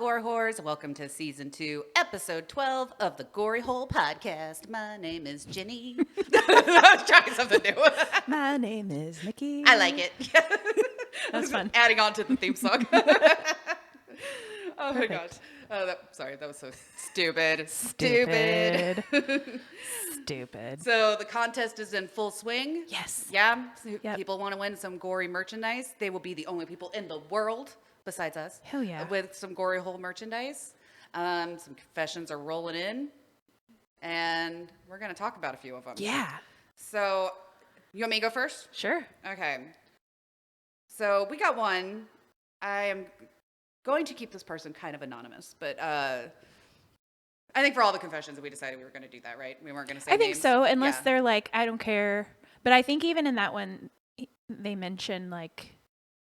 Gore Whores? Welcome to Season 2, Episode 12 of the Gory Hole Podcast. My name is Jenny. I was trying something new. My name is Nikki. I like it. That's fun. Adding on to the theme song. Oh my gosh. Sorry, that was so stupid. Stupid. So the contest is in full swing. Yes. Yeah. So Yep. People want to win some gory merchandise. They will be the only people in the world besides us. Hell yeah. With some gory hole merchandise. Some confessions are rolling in. And we're going to talk about a few of them. Yeah. So you want me to go first? Sure. Okay. So we got one. I am going to keep this person kind of anonymous, but I think for all the confessions we decided we were going to do that, right? We weren't going to say I think names. so, unless Yeah. they're like, I don't care. But I think even in that one, they mentioned like,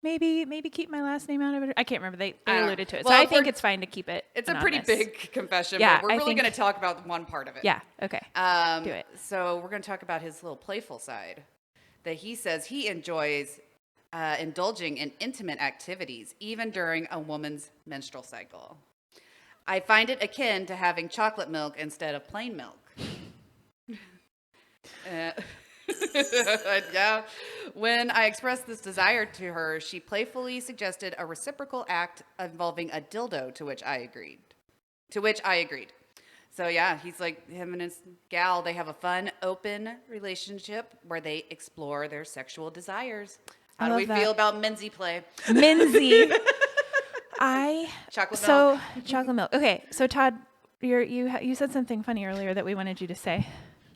maybe keep my last name out of it. I can't remember. They alluded to it. Well, so I think it's fine to keep it It's anonymous. a pretty big confession, Yeah, but we're I really think- going to talk about one part of it. Yeah. Okay. Do it. So we're going to talk about his little playful side, that he says he enjoys indulging in intimate activities, even during a woman's menstrual cycle. I find it akin to having chocolate milk instead of plain milk. Yeah. When I expressed this desire to her, she playfully suggested a reciprocal act involving a dildo, to which I agreed. So yeah, he's like, him and his gal, they have a fun, open relationship where they explore their sexual desires. How do we feel about Minzy play? Minzy. Chocolate milk. Chocolate milk. Okay. So Todd, you said something funny earlier that we wanted you to say.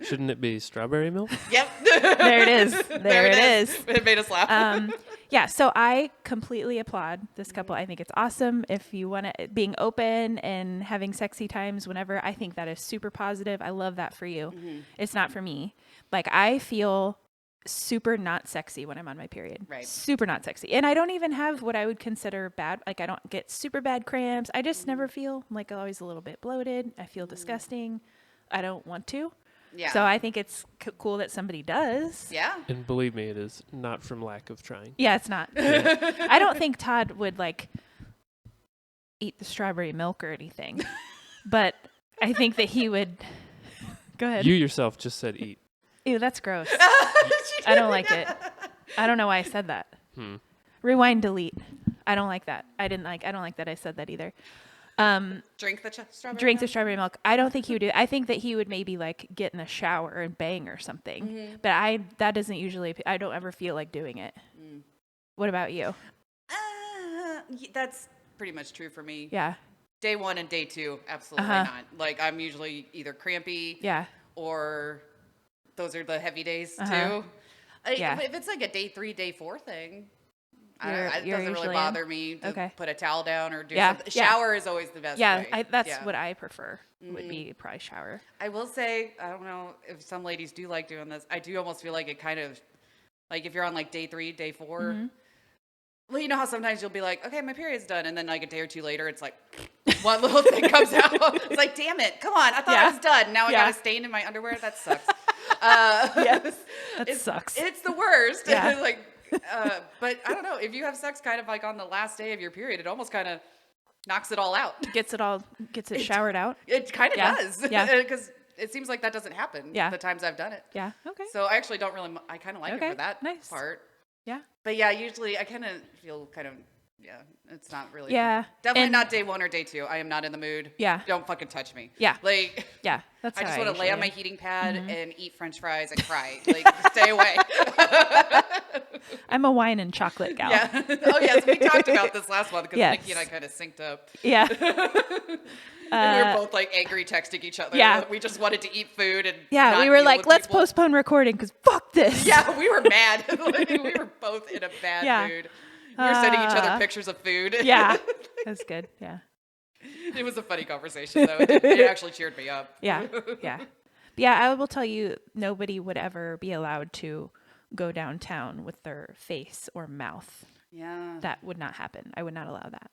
Shouldn't it be strawberry milk? Yep. There it is. There it is. It made us laugh. Yeah, so I completely applaud this couple. I think it's awesome. If you want to, being open and having sexy times whenever, I think that is super positive. I love that for you. Mm-hmm. It's not for me. Like, I feel super not sexy when I'm on my period. Right. Super not sexy. And I don't even have what I would consider bad. Like, I don't get super bad cramps. I just never feel like always a little bit bloated. I feel disgusting. I don't want to. Yeah. So I think it's cool that somebody does. Yeah. And believe me, it is not from lack of trying. Yeah, it's not. I don't think Todd would like eat the strawberry milk or anything, but I think that he would. Go ahead. You yourself just said eat. Ew, that's gross. I don't like it. I don't know why I said that. Rewind, delete. I don't like that. I don't like that I said that either. Drink the strawberry Drink the milk? strawberry milk. I don't think he would do. I think that he would maybe like get in the shower and bang or something. But that doesn't usually. I don't ever feel like doing it. What about you? That's pretty much true for me. Yeah. Day 1 and day 2, absolutely not. Like, I'm usually either crampy Yeah. or those are the heavy days Uh-huh. too. Yeah. If it's like a day 3, day 4 thing, it You're doesn't really usually bother me to Okay. put a towel down or do Yeah. something. Yeah. Shower is always the best Yeah, way. that's Yeah. what I prefer. Would be probably shower. I will say, I don't know if some ladies do like doing this. I do almost feel like it kind of, like if you're on like day 3, day 4, well, you know how sometimes you'll be like, okay, my period's done. And then like a day or 2 later, it's like one little thing comes out. It's like, damn it, come on. I thought I was done. Now I got a stain in my underwear. That sucks. Yes, that sucks. It's the worst. Yeah. Like, but I don't know. If you have sex kind of like on the last day of your period, it almost kind of knocks it all out. Gets it showered out. It kind of Yeah. does. Yeah. Because it seems like that doesn't happen Yeah. the times I've done it. Yeah. Okay. So I actually don't really, I kind of like it Okay, for that nice. part. Yeah. But yeah, usually I kind of feel kind of, yeah, it's not really. Yeah. Definitely And- not day 1 or day 2. I am not in the mood. Yeah. Don't fucking touch me. Yeah. Like, Yeah. That's I how just want to lay on my usually heating pad and eat French fries and cry. Like, stay away. am. I'm a wine and chocolate gal. Yeah. Oh, yes. We talked about this last one because Yes. Nikki and I kind of synced up. Yeah. And we were both like angry texting each other. Yeah. We just wanted to eat food and Yeah. not We were deal like, with let's people. postpone recording because fuck this. Yeah, we were mad. Like, we were both in a bad Yeah. mood. We were sending each other pictures of food. Yeah. That's good. Yeah. It was a funny conversation, though. It actually cheered me up. Yeah. Yeah. Yeah. I will tell you, nobody would ever be allowed to go downtown with their face or mouth. Yeah. That would not happen. I would not allow that.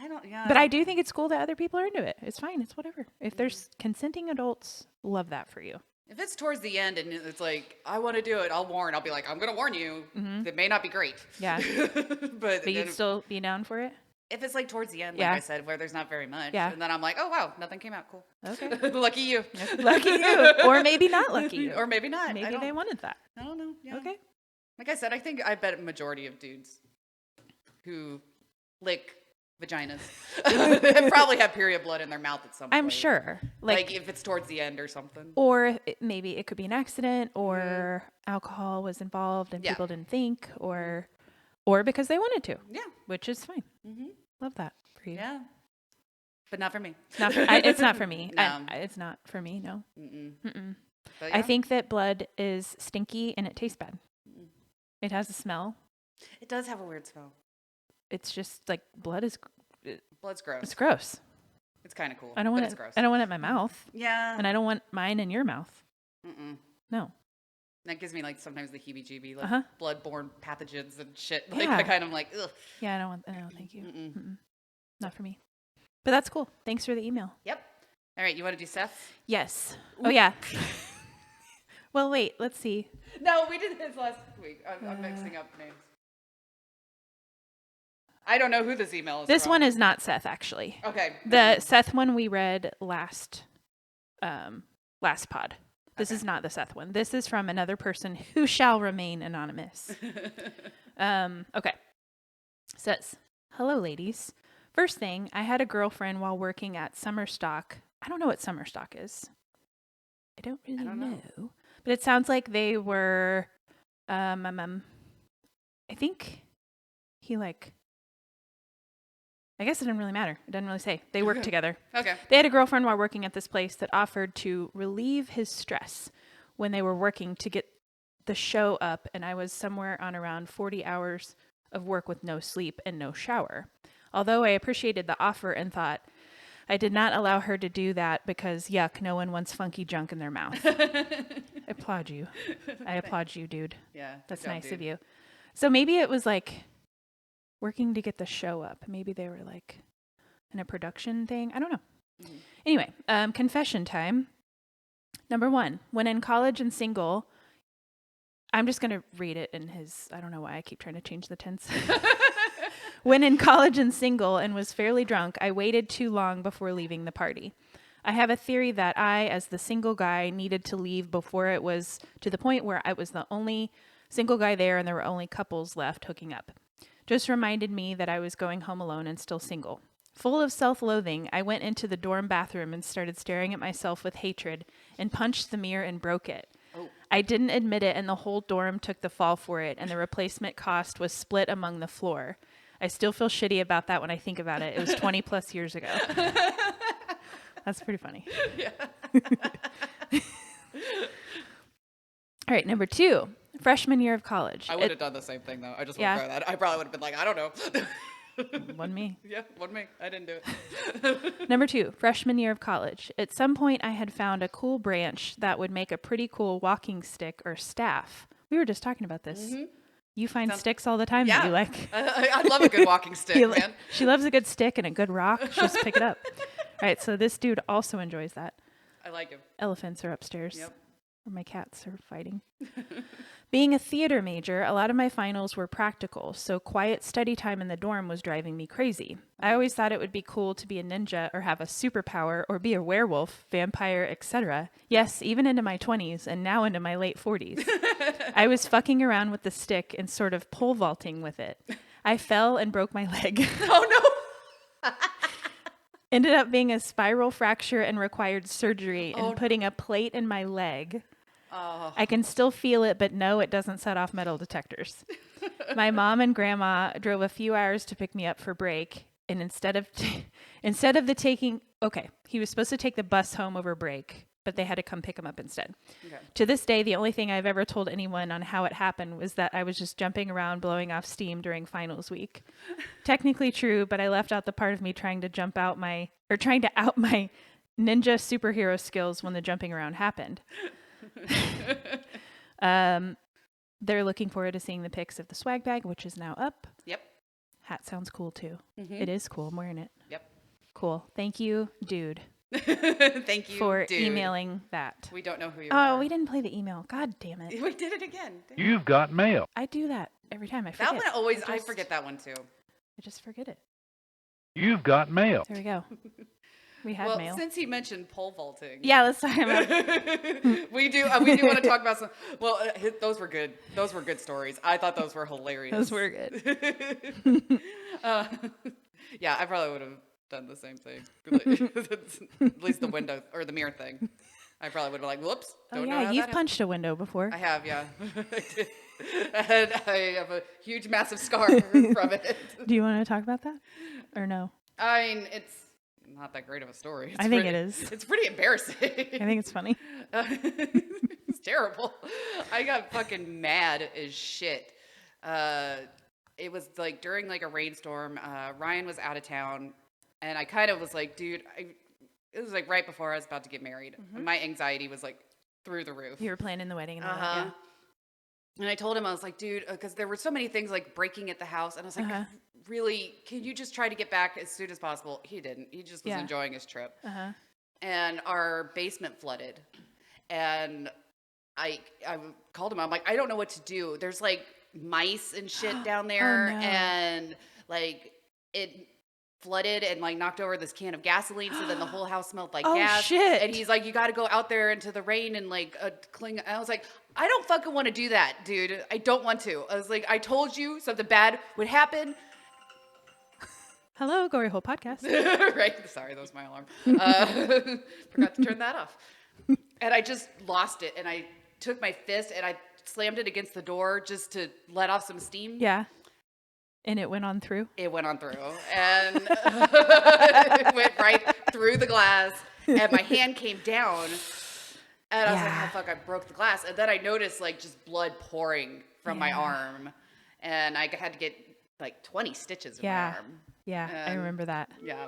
I don't, yeah. But I do think it's cool that other people are into it. It's fine. It's whatever. If there's consenting adults, love that for you. If it's towards the end and it's like, I want to do it, I'll warn. I'll be like, I'm going to warn you. It may not be great. Yeah. But But you'd still be down for it? If it's like towards the end, like Yeah. I said, where there's not very much, Yeah. and then I'm like, oh wow, nothing came out. Cool. Okay. Lucky you. Lucky you. Or maybe not lucky you. Or maybe not. Maybe they wanted that. I don't know. Yeah. Okay. Like I said, I bet a majority of dudes who lick vaginas probably have period blood in their mouth at some point. I'm sure. Like if it's towards the end or something. Or maybe it could be an accident, or alcohol was involved and Yeah. people didn't think, or because they wanted to, Yeah. which is fine. Love that for you. Yeah. But not for me. Not for, it's not for me. No. It's not for me. No. But I yeah, think that blood is stinky and it tastes bad. It has a smell. it does have a weird smell. It's just like blood is. Blood's gross. It's gross. It's kind of cool. I don't want but it. It's gross. I don't want it in my mouth, Yeah. and I don't want mine in your mouth. No. That gives me like sometimes the heebie-jeebie, like Uh-huh. blood-borne pathogens and shit. Like Yeah. I kind of like, ugh. Yeah, I don't want. No, thank you. Not for me. But that's cool. Thanks for the email. Yep. All right, you want to do Seth? Yes. Oh yeah. Well, wait. Let's see. No, we did his last week. I'm mixing up names. I don't know who this email is This from. one is not Seth, actually. Okay. The Seth one we read last pod. This is not the Seth one. This is from another person who shall remain anonymous. Okay. Says, hello, ladies. First thing, I had a girlfriend while working at Summer Stock. I don't know what Summer Stock is. I don't really know. But it sounds like they were, I think he I guess it didn't really matter. It doesn't really say. They worked together. Okay. They had a girlfriend while working at this place that offered to relieve his stress when they were working to get the show up, and I was somewhere on around 40 hours of work with no sleep and no shower. Although I appreciated the offer and thought, I did not allow her to do that because, yuck, no one wants funky junk in their mouth. I applaud you. I applaud you, dude. Yeah. That's good job, nice dude. of you. So maybe it was like working to get the show up. Maybe they were like in a production thing. I don't know. Anyway, confession time. Number 1, when in college and single, I'm just going to read it in his, I don't know why I keep trying to change the tense. When in college and single and was fairly drunk, I waited too long before leaving the party. I have a theory that I, as the single guy, needed to leave before it was to the point where I was the only single guy there and there were only couples left hooking up. Just reminded me that I was going home alone and still single. Full of self-loathing, I went into the dorm bathroom and started staring at myself with hatred and punched the mirror and broke it. I didn't admit it and the whole dorm took the fall for it and the replacement cost was split among the floor. I still feel shitty about that when I think about it. It was 20 plus years ago. That's pretty funny. Yeah. All right, number 2, freshman year of college. I would have done the same thing though. I just Yeah. want to throw that. I probably would have been like, I don't know. Wasn't me. Yeah, wasn't me. I didn't do it. Number 2, freshman year of college. At some point, I had found a cool branch that would make a pretty cool walking stick or staff. We were just talking about this. You find sticks all the time that you like. I love a good walking stick, man. She loves a good stick and a good rock. She'll just pick it up. All right, so this dude also enjoys that. I like him. Elephants are upstairs. Yep. Where my cats are fighting. Being a theater major, a lot of my finals were practical, so quiet study time in the dorm was driving me crazy. I always thought it would be cool to be a ninja or have a superpower or be a werewolf, vampire, etc. Yes, even into my 20s and now into my late 40s. I was fucking around with the stick and sort of pole vaulting with it. I fell and broke my leg. Oh no. Ended up being a spiral fracture and required surgery and putting a plate in my leg. Oh. I can still feel it, but no, it doesn't set off metal detectors. My mom and grandma drove a few hours to pick me up for break, and instead of he was supposed to take the bus home over break, but they had to come pick him up instead. Okay. To this day, the only thing I've ever told anyone on how it happened was that I was just jumping around blowing off steam during finals week. Technically true, but I left out the part of me trying to out my ninja superhero skills when the jumping around happened. They're looking forward to seeing the pics of the swag bag, which is now up. Yep. Hat sounds cool too. It is cool. I'm wearing it. Yep. Cool. Thank you, dude. Thank you for dude. emailing that. We don't know who you are. Oh, we didn't play the email. God damn it. We did it again. Damn. You've got mail. I do that every time. I forget. That one always, I forget that one too. I just forget it. You've got mail. There we go. We had Well, mail. since he mentioned pole vaulting, Yeah, let's talk about we do want to talk about some. Well, those were good. Those were good stories. I thought those were hilarious. those were good. Yeah, I probably would have done the same thing. At least the window or the mirror thing. I probably would have been like, "Whoops!" Oh Don't know yeah, how you've that punched a window before. I have, yeah. I did. And I have a huge, massive scar from it. Do you want to talk about that, or no? I mean, it's not that great of a story. I think it is. It's pretty embarrassing. I think it's funny. It's terrible. I got fucking mad as shit. It was like during like a rainstorm. Ryan was out of town, and I kind of was like, dude, it was like right before I was about to get married. And my anxiety was like through the roof. You were planning the wedding and all that. Yeah. And I told him, I was like, dude, because there were so many things like breaking at the house. And I was like, really, can you just try to get back as soon as possible? He didn't. He just was enjoying his trip. And our basement flooded. And I called him. I'm like, I don't know what to do. There's like mice and shit down there. Oh, no. And like it flooded and like knocked over this can of gasoline. So then the whole house smelled like gas. Shit. And he's like, you got to go out there into the rain and like cling. And I was like, I don't fucking want to do that, dude. I don't want to. I was like, I told you something bad would happen. Hello, Gory Hole Podcast. Right? Sorry, that was my alarm. Forgot to turn that off. And I just lost it. And I took my fist and I slammed it against the door just to let off some steam. Yeah. And it went on through? It went on through. And it went right through the glass. And my hand came down. And I was like, oh, fuck, I broke the glass. And then I noticed, like, just blood pouring from my arm. And I had to get, like, 20 stitches in my arm. Yeah, I remember that. Yeah.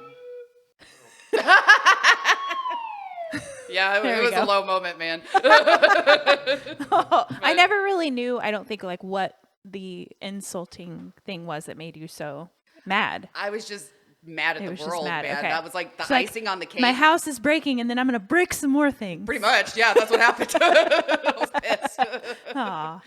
Yeah, it was a low moment, man. I never really knew, I don't think, like, what the insulting thing was that made you so mad. I was just mad at the world, man. Okay. That was like the So, icing on the cake. My house is breaking, and then I'm going to break some more things. Pretty much, yeah, that's what happened. I was pissed. Aw.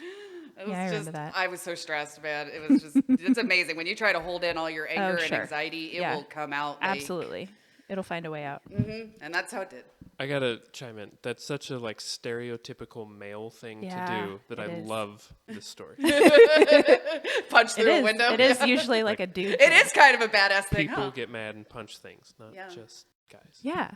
Yeah, I remember that. I was so stressed, man. It was just, it's amazing. When you try to hold in all your anger and anxiety, it will come out. Like, absolutely. It'll find a way out. And that's how it did. I gotta chime in. That's such a like stereotypical male thing to do that I love this story. Punch through a window. It is usually like a dude. It is kind of a badass thing. People get mad and punch things, not just guys. Yeah.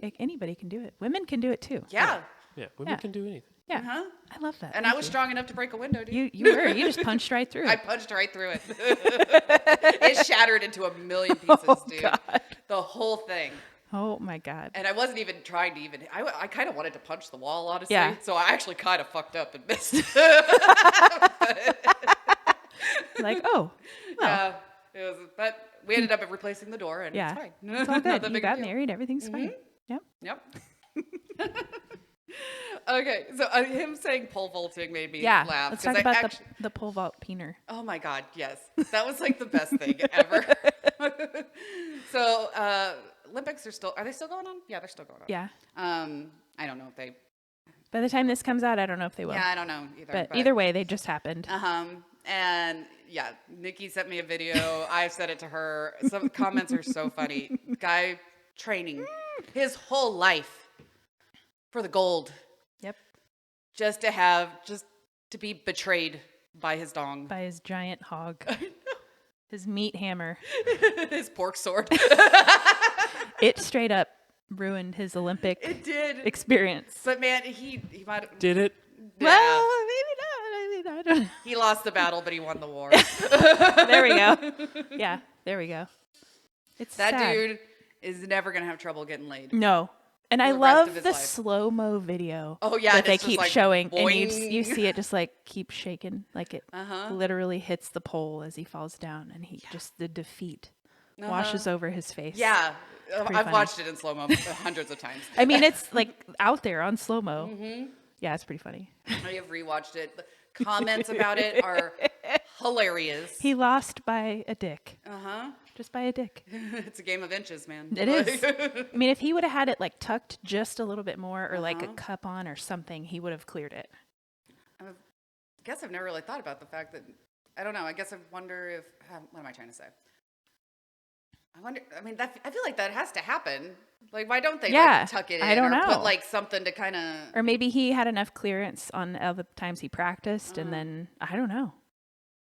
Like anybody can do it. Women can do it too. Yeah. Yeah, women can do anything. Yeah. I love that. And I was strong enough to break a window, dude. You were. You just punched right through it. I punched right through it. It shattered into a million pieces, dude. God. The whole thing. Oh my God. And I wasn't even trying to I kind of wanted to punch the wall, honestly. Yeah. So I actually kind of fucked up and missed. Like, oh, well. Yeah, but we ended up replacing the door and it's fine. It's all good. You got married. Everything's fine. Yep. Yep. Okay, so him saying pole vaulting made me laugh. Let's talk about the pole vault peener. Oh my God, yes. That was like the best thing ever. So Olympics are they still going on? Yeah, they're still going on. Yeah. I don't know if they. By the time this comes out, I don't know if they will. Yeah, I don't know either. But either way, they just happened. And yeah, Nikki sent me a video. I've said it to her. Some comments are so funny. Guy training his whole life for the gold. Yep. Just to be betrayed by his dong. By his giant hog. His meat hammer. His pork sword. It straight up ruined his Olympic experience. But man, he might have. Did it? Yeah. Well, maybe not. I don't know. He lost the battle, but he won the war. There we go. Yeah, there we go. It's that sad. dude is never going to have trouble getting laid. No. And I the rest of love his the life. slow-mo video that they it's just keep like showing. boing. And you see it just like keep shaking. Like it literally hits the pole as he falls down. And he just, the defeat washes over his face. Yeah. I've funny. watched it in slow-mo hundreds of times. I mean, it's like out there on slow-mo. Yeah, it's pretty funny. I have rewatched it. The comments about it are hilarious. He lost by a dick. Uh-huh. Just by a dick. It's a game of inches, man. It is. I mean, if he would have had it like tucked just a little bit more or like a cup on or something, he would have cleared it. I guess I've never really thought about the fact that, I don't know, I guess I wonder if, what am I trying to say? I wonder. I mean, I feel like that has to happen. Like, why don't they Yeah, like tuck it in I don't or know. put like something to kind of? Or maybe he had enough clearance on all the times he practiced, and then I don't know.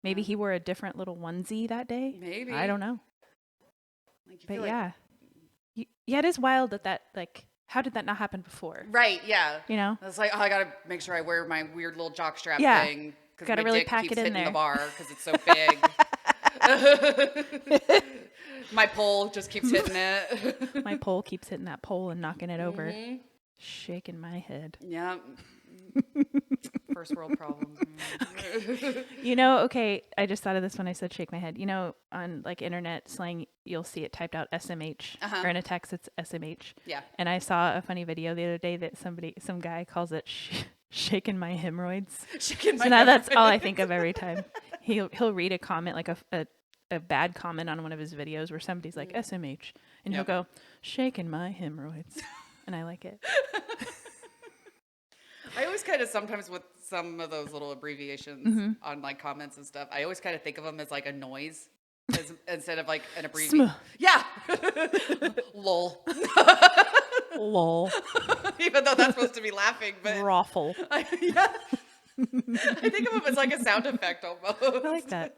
Maybe he wore a different little onesie that day. Maybe. I don't know. Like, But like, yeah, yeah, it is wild that like, how did that not happen before? right? Yeah. You know? It's like, oh, I gotta make sure I wear my weird little jock strap Yeah. thing because Gotta my really dick pack keeps it in hitting there. the bar because it's so big. My pole just keeps hitting it. My pole keeps hitting that pole and knocking it over. Mhm. Shaking my head. Yeah. First world problems. You know, okay, I just thought of this when I said shake my head. You know, on like internet slang, you'll see it typed out SMH, or in a text it's SMH. Yeah. And I saw a funny video the other day that some guy calls it shaking my hemorrhoids. Shaking my So now that's all I hemorrhoids. think of every time. He'll read a comment, like a bad comment on one of his videos where somebody's like SMH, and he'll go shaking my hemorrhoids, and I like it. I always kind of sometimes with some of those little abbreviations on like comments and stuff, I always kind of think of them as like a noise instead of like an abbreviation. Yeah. Lol. Lol. Even though that's supposed to be laughing, but Raffle. yeah. I think of them as like a sound effect almost. I like that.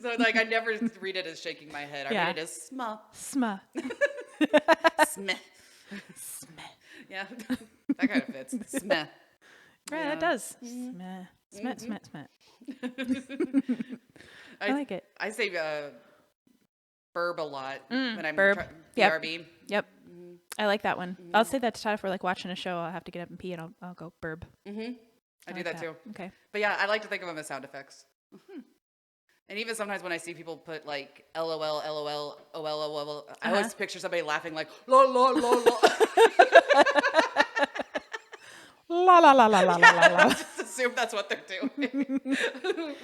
So like I never read it as shaking my head. I read it as sma. Sma. Smeh. Yeah. That kind of fits. Smeh. Right, Yeah. that does. Smeh. Smet. I like it. I say burb a lot when I'm burb. Yep. BRB. Yep. I like that one. I'll say that to Todd if we're like watching a show. I'll have to get up and pee, and I'll go burb. I do like that too. Okay. But yeah, I like to think of them as sound effects. And even sometimes when I see people put like LOL, LOL, OLOL, I always picture somebody laughing like lol, lol, lol, lol. La la la la la la la la. Just assume that's what they're doing.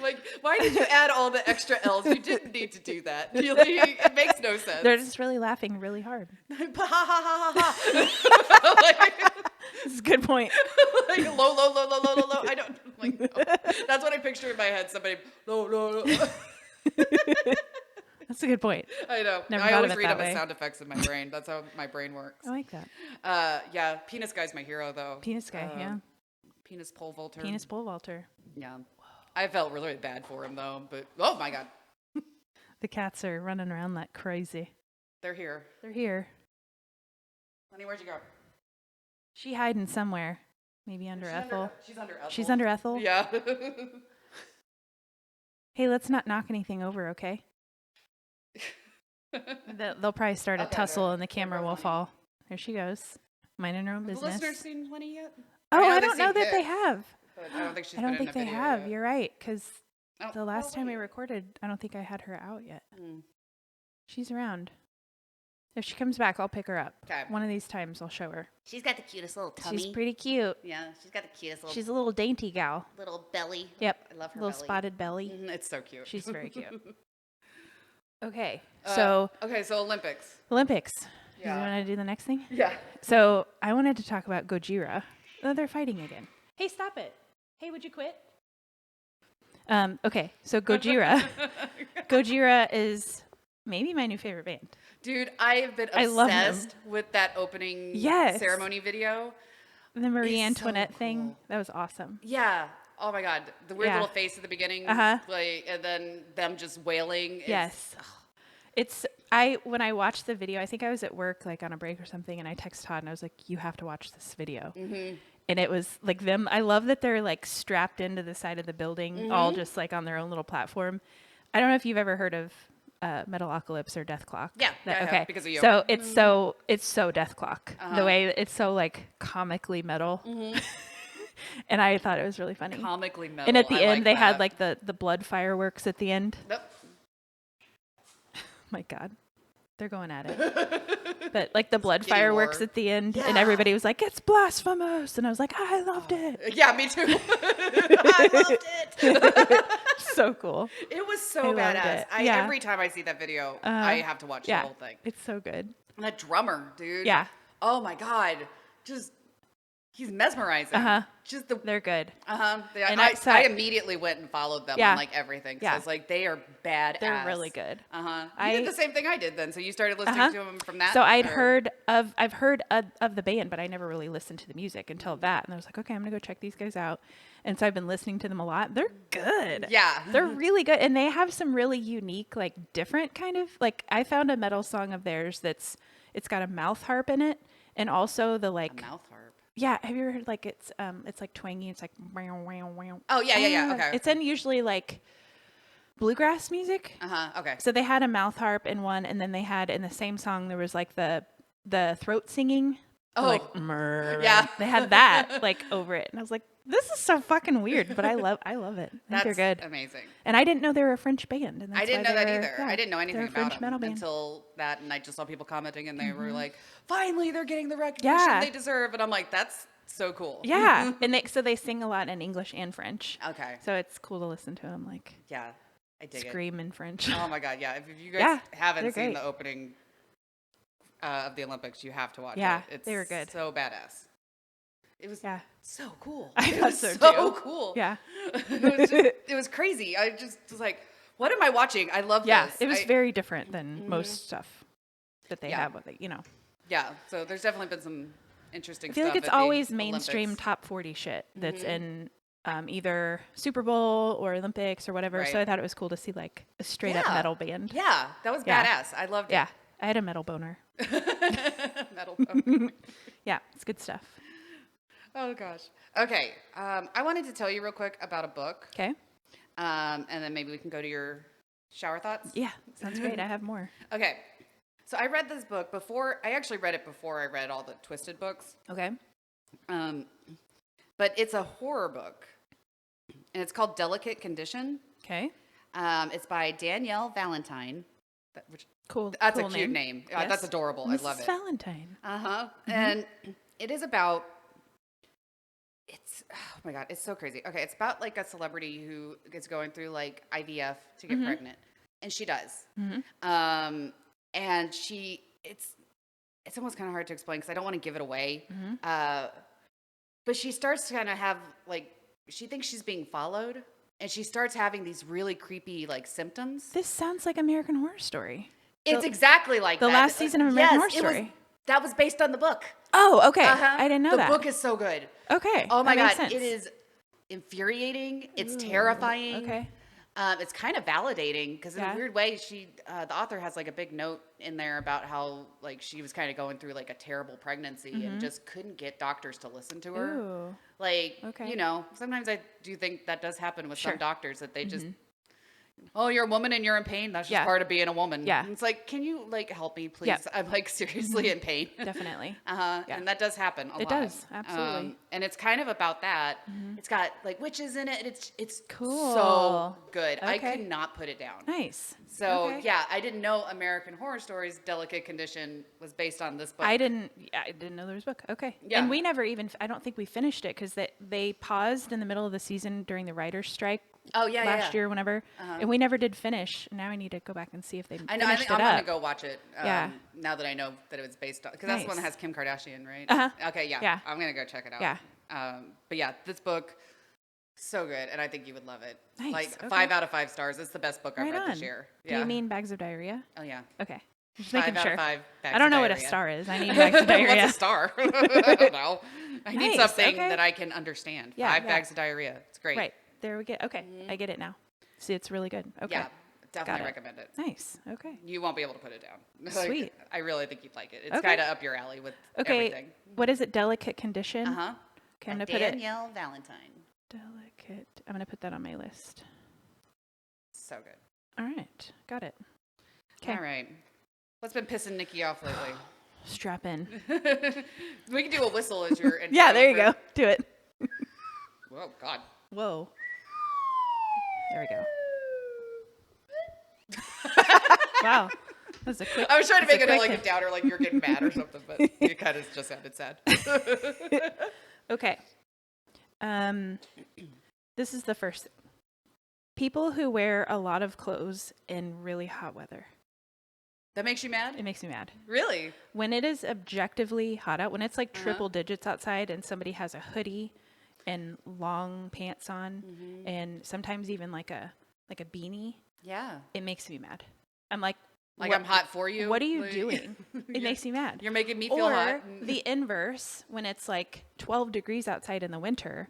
Like, why did you add all the extra L's? You didn't need to do that. It makes no sense. They're just really laughing really hard. Ha ha ha ha ha. Like, That's a good point. like low, low, low, low, low, low, low. I don't like. No. That's what I picture in my head. Somebody low, low, low. That's a good point. I know. Never I thought always of it read that them as way. sound effects in my brain. That's how my brain works. I like that. Yeah, Penis Guy's my hero though. Penis guy, yeah. Penis pole vaulter. Penis pole vaulter. Yeah. I felt really bad for him though, but oh my god, The cats are running around like crazy. they're here. They're here. Honey, where'd you go? She hiding somewhere. Maybe under Ethel. She's under Ethel. She's under Ethel? Yeah. Hey, let's not knock anything over, okay? They'll probably start a Okay, tussle they're- and the camera they're will both fall. There she goes. Minding her own Have the business. listeners seen Lenny yet? Oh, know I they've don't know seen that they pics, have. but I don't think she's I don't been think in a they video have. yet. You're right, because Oh, the last time we wait. recorded, I don't think I had her out yet. Hmm. She's around. If she comes back, I'll pick her up. 'Kay. One of these times, I'll show her. She's got the cutest little tummy. She's pretty cute. Yeah, she's got the cutest little She's a little dainty gal. little belly. Yep. I love her Little belly. spotted belly. Mhm, it's so cute. She's very cute. Okay, so okay, so Olympics. Olympics. Yeah. You want to do the next thing? Yeah. So I wanted to talk about Gojira. Oh, they're fighting again. Hey, stop it. Hey, would you quit? Okay, so Gojira. Gojira is maybe my new favorite band. Dude, I have been I love them. obsessed with that opening Yes. ceremony video. The Marie It's so Antoinette thing, cool. that was awesome. Yeah. Oh my god, the weird Yeah. little face at the beginning, Uh-huh. like, and then them just wailing. Yes. When I watched the video, I think I was at work like on a break or something, and I texted Todd and I was like, you have to watch this video. Mm-hmm. And it was like them. I love that they're like strapped into the side of the building, all Mm-hmm. just like on their own little platform. I don't know if you've ever heard of Metalocalypse or Death Clock. Yeah, That- I have, okay. because of you. So it's so Death Clock. The way it's so like comically metal. And I thought it was really funny. Comically metal. And at the I end, like they had that. like the blood fireworks at the end. Nope. My God, they're going at it. But like the blood kitty fireworks war. at the end, and Yeah. everybody was like, "It's blasphemous," and I was like, "I loved it." Yeah, me too. I loved it. So cool. It was I so loved badass. it. Yeah. Every time I see that video, I have to watch Yeah, the whole thing. it's so good. And that drummer, dude. Yeah. Oh my god, just He's mesmerizing. Just the They're good. And I I immediately went and followed them Yeah. on like everything. So Yeah. I was like, they are badass. They're really good. You did the same thing I did then. So you started listening to them from that. So I've or- heard of the band, but I never really listened to the music until that. And I was like, okay, I'm gonna go check these guys out. And so I've been listening to them a lot. They're good. Yeah. They're really good, and they have some really unique, like different kind of like. I found a metal song of theirs it's got a mouth harp in it, and also the like. A mouth harp. Yeah, have you ever heard like it's like twangy? It's like wow wow wow. Oh yeah. Okay. It's in usually like bluegrass music. Okay. So they had a mouth harp in one, and then they had in the same song there was like the throat singing. Oh. Like Yeah. They had that like over it, and I was like, this is so fucking weird, but I love it. I think That's they're good. amazing. And I didn't know they were a French band. And that's I didn't why know that they were- either. yeah, I didn't know anything they're a about French them metal band. until that, and I just saw people commenting, and they were like, "Finally, they're getting the recognition Yeah. they deserve." And I'm like, "That's so cool." Yeah, and they sing a lot in English and French. Okay. So it's cool to listen to them like Yeah, I dig scream in French. it. Oh my god, yeah. If you guys Yeah, haven't they're seen great. the opening of the Olympics, you have to watch Yeah, it. It's they were good. So badass. It was Yeah. so cool. I It thought was so, so too. cool. Yeah. It was crazy. I just was like, "What am I watching? I love Yeah, this." it was very different than most stuff that they Yeah. have with it, you know. Yeah, so there's definitely been some interesting I feel like stuff it's at the always mainstream Olympics. top 40 shit that's in either Super Bowl or Olympics or whatever. So Right. I thought it was cool to see like a straight up Yeah. metal band. Yeah, that was Yeah. badass. I loved Yeah. I had a metal boner. it. Metal punk. Yeah, it's good stuff. Oh gosh. Okay, I wanted to tell you real quick about a book, Okay. and then maybe we can go to your shower thoughts. Yeah, sounds great. I have more. Okay, so I read this book before. I actually read it before I read all the Twisted books. Okay. But it's a horror book, and it's called Delicate Condition. Okay. It's by Danielle Valentine. Which Cool. That's cool a cute name. Yes. That's adorable. Mrs. I love it. Valentine. And it is about. Oh my god, it's so crazy. Okay, it's about like a celebrity who is going through like IVF to get pregnant, and she does. And it's almost kind of hard to explain because I don't want to give it away. But she starts to kind of have like she thinks she's being followed, and she starts having these really creepy like symptoms. This sounds like American Horror Story. It's exactly like the that. last season of American Horror Yes, it was- Story. that was based on the book. Oh, okay. I didn't know the that. book is so good. Okay. Oh my that makes god, sense. it is infuriating. It's terrifying. Okay. It's kind of validating because in Yeah. a weird way, the author has like a big note in there about how like she was kind of going through like a terrible pregnancy and just couldn't get doctors to listen to her. Ooh. Like, Okay. you know, sometimes I do think that does happen with Sure. some doctors that they just, oh, you're a woman and you're in pain. That's just Yeah. part of being a woman. Yeah. And it's like, can you like help me, please? Yeah. I'm like seriously in pain. Definitely. Yeah. And that does happen a lot. It does, absolutely. And it's kind of about that. It's got like witches in it. It's Cool. so good. I Okay. could not put it down. Nice. So Okay. yeah, I didn't know American Horror Stories Delicate Condition was based on this book. I didn't know there was a book. Okay. Yeah. And we never even, I don't think we finished it because they paused in the middle of the season during the writer's strike Oh yeah, last year, whenever. And we never did finish. Now I need to go back and see if they I know. I finished think it I'm gonna up. go watch it. Yeah. Now that I know that it was based on, because that's the one that Nice. has Kim Kardashian, right? Uh-huh. Okay. Yeah. Yeah. I'm gonna go check it out. Yeah. But yeah, this book, so good, and I think you would love it. Nice, Like okay. 5 out of 5 stars. It's the best book I've Right read on. this year. Do you mean Bags of Diarrhea? Oh yeah. Okay. Just 5 making out sure. of 5 bags I don't of know what a diarrhea. star is. I need Bags of Diarrhea. What's a star? I don't know. I need Nice, something okay. that I can understand. Yeah, 5 yeah. bags of diarrhea. It's great. Right. There we go. Okay. I get it now. See, it's really good. Okay. Yeah. Definitely it. recommend it. Nice. Okay. You won't be able to put it down. Sweet. I really think you'd like it. It's Okay. kind of up your alley with Okay. everything. What is it? Delicate Condition? Uh-huh. Okay, I'm going to put it. Danielle Valentine. Delicate. I'm going to put that on my list. So good. All right. Got it. Okay. All right. What's been pissing Nikki off lately? Strap in. We can do a whistle as your intro. Yeah, there you go. Do it. Oh, God. Whoa. There we go. Wow. That was a quick. I was trying to make that's it a like a quick downer, like you're getting mad or something, but it kind of just sounded sad. Okay. This is the first. People who wear a lot of clothes in really hot weather. That makes you mad? It makes me mad. Really? When it is objectively hot out, when it's like triple digits outside and somebody has a hoodie and long pants on and sometimes even like a beanie, Yeah. it makes me mad. I'm like, Like, what- I'm hot for you? What are you Like- doing? It makes me mad. You're making me feel Or hot. the inverse, when it's like 12 degrees outside in the winter,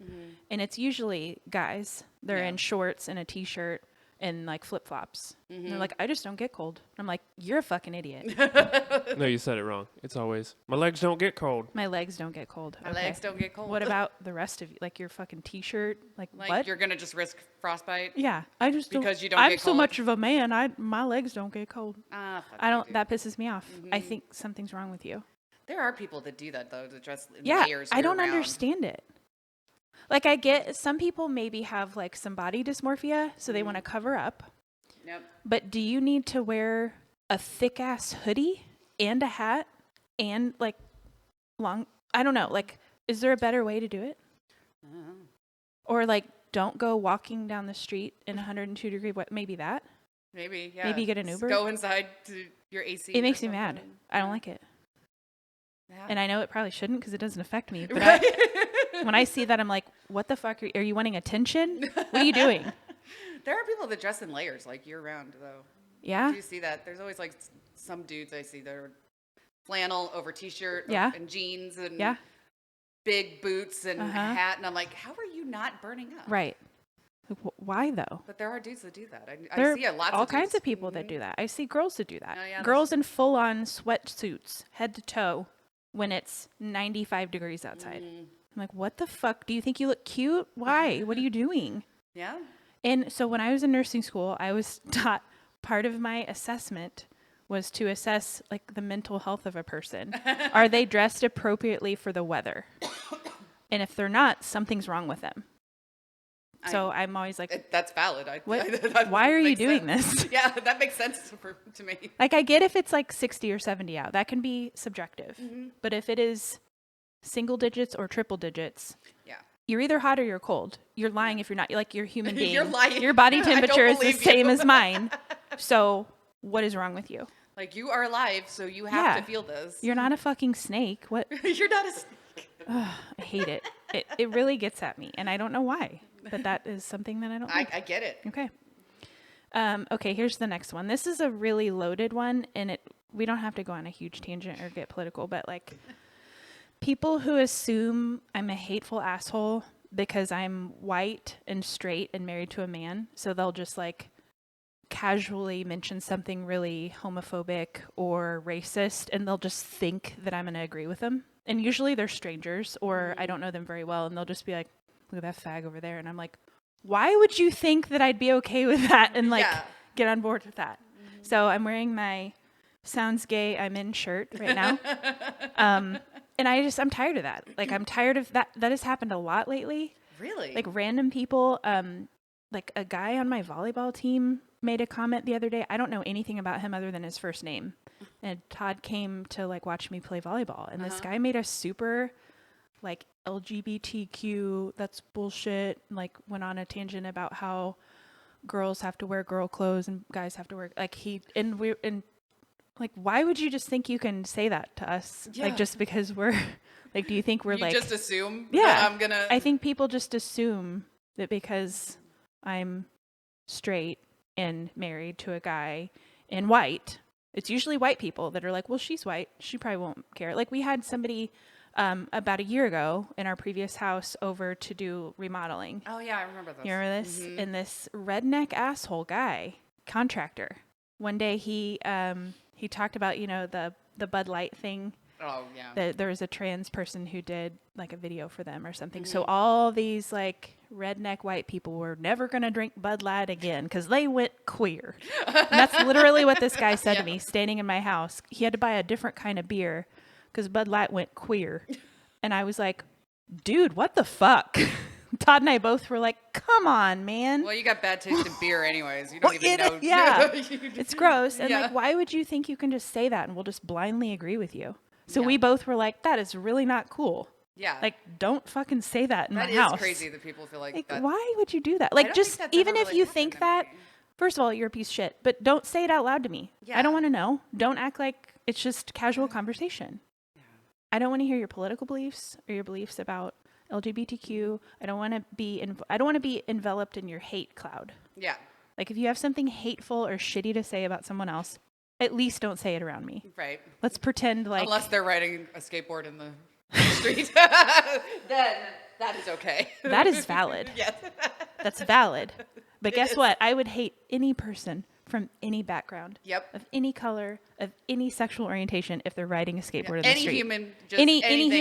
and it's usually guys. They're Yeah. in shorts and a t-shirt and like flip-flops. And they're like, I just don't get cold. And I'm like, you're a fucking idiot. No, you said it wrong. It's always, my legs don't get cold. My legs don't get cold. My legs don't get cold. What about the rest of you? Like your fucking t-shirt? Like what? You're going to just risk frostbite? Yeah, I just don't. Because you don't I'm get so cold? much of a man. My legs don't get cold. Ah, fuck I you, don't. dude. That pisses me off. I think something's wrong with you. There are people that do that, though, to dress in Yeah, layers I don't year-round. understand it. Like I get some people maybe have like some body dysmorphia, so they want to cover up. Yep. But do you need to wear a thick ass hoodie and a hat and like long? I don't know. Like, is there a better way to do it? Or like, don't go walking down the street in 102 degree weather. Maybe that. Maybe, yeah. Maybe get an Just Uber. Go inside to your AC. It or makes me mad. something. I don't like it. Yeah. And I know it probably shouldn't because it doesn't affect me. But Right? when I see that, I'm like, what the fuck? Are you wanting attention? What are you doing? There are people that dress in layers, like, year-round, though. Yeah. Do you see that? There's always, like, some dudes I see that are flannel over T-shirt Yeah. and jeans and Yeah. big boots and Uh-huh. hat. And I'm like, how are you not burning up? Right. Like, why though? But there are dudes that do that. I There see a lot all of kinds dudes. of people that do that. I see girls that do that. Oh, yeah, Girls in full-on sweatsuits, head to toe, when it's 95 degrees outside. I'm like, what the fuck? Do you think you look cute? Why? What are you doing? Yeah. And so when I was in nursing school, I was taught part of my assessment was to assess like the mental health of a person. Are they dressed appropriately for the weather? And if they're not, something's wrong with them. So I'm always like, That's valid. what? That Why are you makes doing sense. this? Yeah, that makes sense to me. Like I get if it's like 60 or 70 out, that can be subjective. But if it is single digits or triple digits, Yeah. you're either hot or you're cold. You're lying if you're not. Like you're a human being. You're lying. Your body I don't temperature is the believe you. same as mine. So what is wrong with you? Like, you are alive, so you have to feel this. You're not a fucking snake. What? You're not a snake. I hate it. It really gets at me, and I don't know why. But that is something that I don't like. I get it. Okay. Okay, here's the next one. This is a really loaded one, and we don't have to go on a huge tangent or get political, but like people who assume I'm a hateful asshole because I'm white and straight and married to a man, so they'll just like casually mention something really homophobic or racist, and they'll just think that I'm going to agree with them. And usually they're strangers or I don't know them very well, and they'll just be like, look at that fag over there. And I'm like, why would you think that I'd be okay with that and like get on board with that? So I'm wearing my sounds gay I'm in shirt right now. And I'm tired of that. Like I'm tired of that. That has happened a lot lately. Really? Like random people, like a guy on my volleyball team made a comment the other day. I don't know anything about him other than his first name. And Todd came to like watch me play volleyball. And this guy made a super like LGBTQ, that's bullshit. Like went on a tangent about how girls have to wear girl clothes and guys have to wear like like, why would you just think you can say that to us? Yeah. Like just because we're like, do you think we're you like, just assume yeah, that I'm gonna. I think people just assume that because I'm straight and married to a guy and white, it's usually white people that are like, well, she's white, she probably won't care. Like we had somebody about a year ago in our previous house over to do remodeling. Oh yeah, I remember this. You remember this? And this redneck asshole guy, contractor, one day he talked about, you know, the Bud Light thing. Oh yeah. There was a trans person who did like a video for them or something. So all these like redneck white people were never going to drink Bud Light again because they went queer. And that's literally what this guy said to me standing in my house. He had to buy a different kind of beer because Bud Light went queer. And I was like, dude, what the fuck? Todd and I both were like, come on, man. Well, you got bad taste in beer anyways. You don't even know. Yeah. It's gross. And Yeah. like, why would you think you can just say that and we'll just blindly agree with you? So Yeah. we both were like, that is really not cool. Yeah. Like, don't fucking say that in that my is house. crazy that people feel like Like, that. why would you do that? I Like, don't just think that's even ever if really you happened think to that, me. First of all, you're a piece of shit, but don't say it out loud to me. Yeah. I don't want to know. Don't act like it's just casual conversation. Yeah. I don't want to hear your political beliefs or your beliefs about LGBTQ. I don't want to be enveloped in your hate cloud. Yeah. Like if you have something hateful or shitty to say about someone else, at least don't say it around me. Right. Let's pretend like Unless they're riding a skateboard in the street, then that is okay. that is valid. Yes. That's valid. But guess what? I would hate any person from any background, Yep. of any color, of any sexual orientation if they're riding a skateboard in the Any street. human, just any riding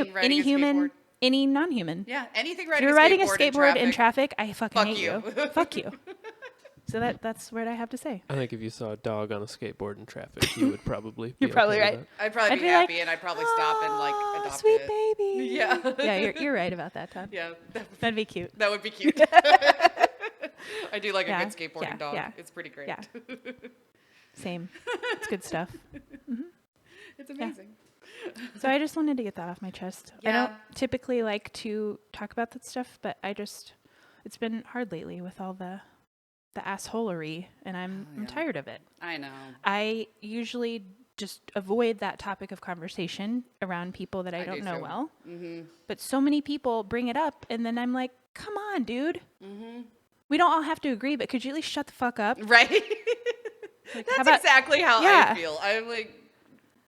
a human, skateboard. any non-human. Yeah, anything If riding you're riding a skateboard skateboard in traffic, I fucking Fuck hate you. Fuck you. So that's what I have to say. I think if you saw a dog on a skateboard in traffic, you would probably be You're probably okay with right. that. I'd probably I'd be be like, happy, and I'd probably stop and like "Aw, adopt sweet it. baby. Yeah. Yeah, you're right about that, Todd. Yeah, That'd be cute. that would be cute. I do like Yeah, a good skateboarding yeah, dog. yeah. It's pretty great. Yeah. Same. It's good stuff. It's amazing. So I just wanted to get that off my chest. I Yeah. don't typically like to talk about that stuff, but it's been hard lately with all the assholery, and I'm yeah. tired of it. I know. I usually just avoid that topic of conversation around people that I I don't do know too. well. Mm-hmm. But so many people bring it up, and then I'm like, come on, dude. Mm-hmm. We don't all have to agree, but could you at least shut the fuck up? Right. Like, That's how about, exactly how Yeah. I feel. I'm like,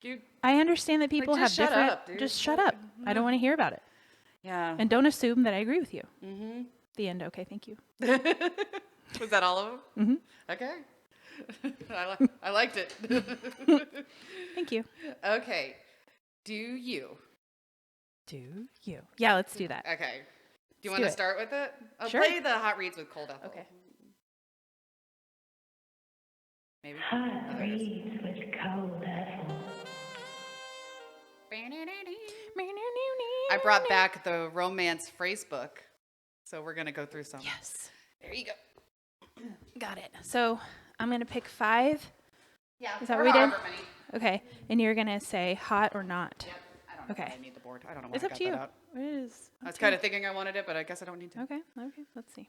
you. I understand that people have just shut different. up, dude. Just shut up. I don't want to hear about it. Yeah. And don't assume that I agree with you. Mm-hmm. The end. Okay, thank you. Was that all of them? Mm-hmm. Okay. I liked it. Thank you. Okay. Do you? Do you? Yeah, let's do that. Okay. Do you Let's want do to it. start with it? I'll Sure. play the hot reads with cold apple. Okay. Maybe. Hot Oh, there it is. reads with cold apple. I brought back the romance phrase book, so we're gonna go through some. Yes. There you go. Got it. So I'm going to pick 5. Yeah. Is that or what we did? however many. Okay. And you're going to say hot or not. Yep. I don't know Okay. if I need the board. I don't know why It's I up got to you. that out. It is. I was kind of thinking I wanted it, but I guess I don't need to. Okay. Okay. Let's see.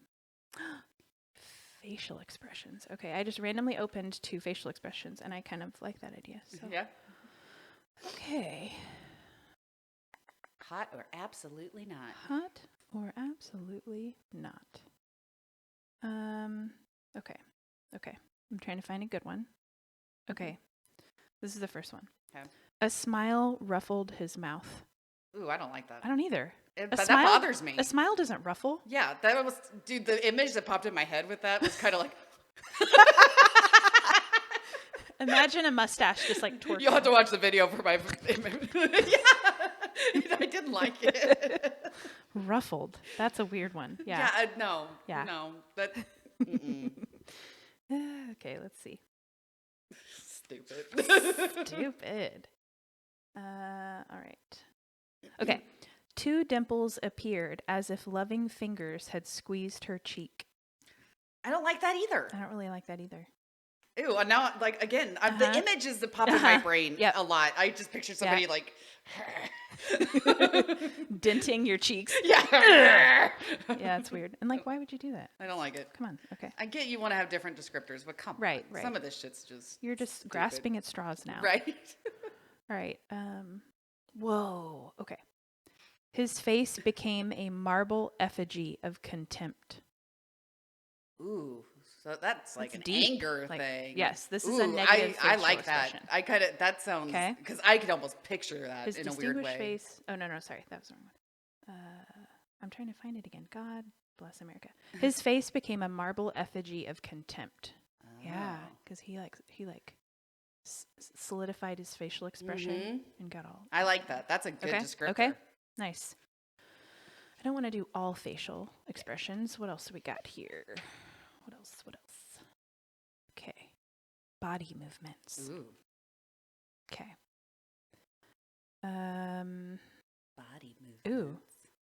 Facial expressions. Okay. I just randomly opened 2 facial expressions, and I kind of like that idea. So. Yeah. Okay. Hot or absolutely not. Hot or absolutely not. Okay. Okay. I'm trying to find a good one. Okay. This is the first one. Okay. A smile ruffled his mouth. Ooh, I don't like that. I don't either. But that bothers me. A smile doesn't ruffle. Yeah, that was, dude, the image that popped in my head with that was kind of like, Imagine a mustache just like twerking. you'll have to watch the video for my image. Yeah, I didn't like it. Ruffled. That's a weird one. Yeah. No. Yeah. No, that, mm-mm. Okay, let's see. Stupid. Stupid. All right. Okay. 2 dimples appeared as if loving fingers had squeezed her cheek. I don't like that either. I don't really like that either. Ew, and now, like, again, Uh-huh. the images that pop in my Uh-huh. brain Yep. a lot. I just picture somebody like, Denting your cheeks. yeah. Yeah, it's weird. And like, why would you do that? I don't like it. Come on. Okay. I get you want to have different descriptors, but come Right, on. right. Some of this shit's just You're just stupid. grasping at straws now. Right? All right. Whoa. Okay. His face became a marble effigy of contempt. Ooh, so that's like That's an deep. anger Like, thing. yes, this is Ooh, a negative I facial like expression. that. I kind of, that sounds, Okay. because I could almost picture that His in a weird distinguished way. face. Oh, no, sorry. That was the wrong one. I'm trying to find it again. God bless America. His face became a marble effigy of contempt. Yeah, Oh. because he solidified his facial expression Mhm. and got all. I like that. That's a good Okay, descriptor. okay. Nice. I don't want to do all facial expressions. What else do we got here? What else? Okay. Body movements. Ooh, Okay. body movements. Ooh.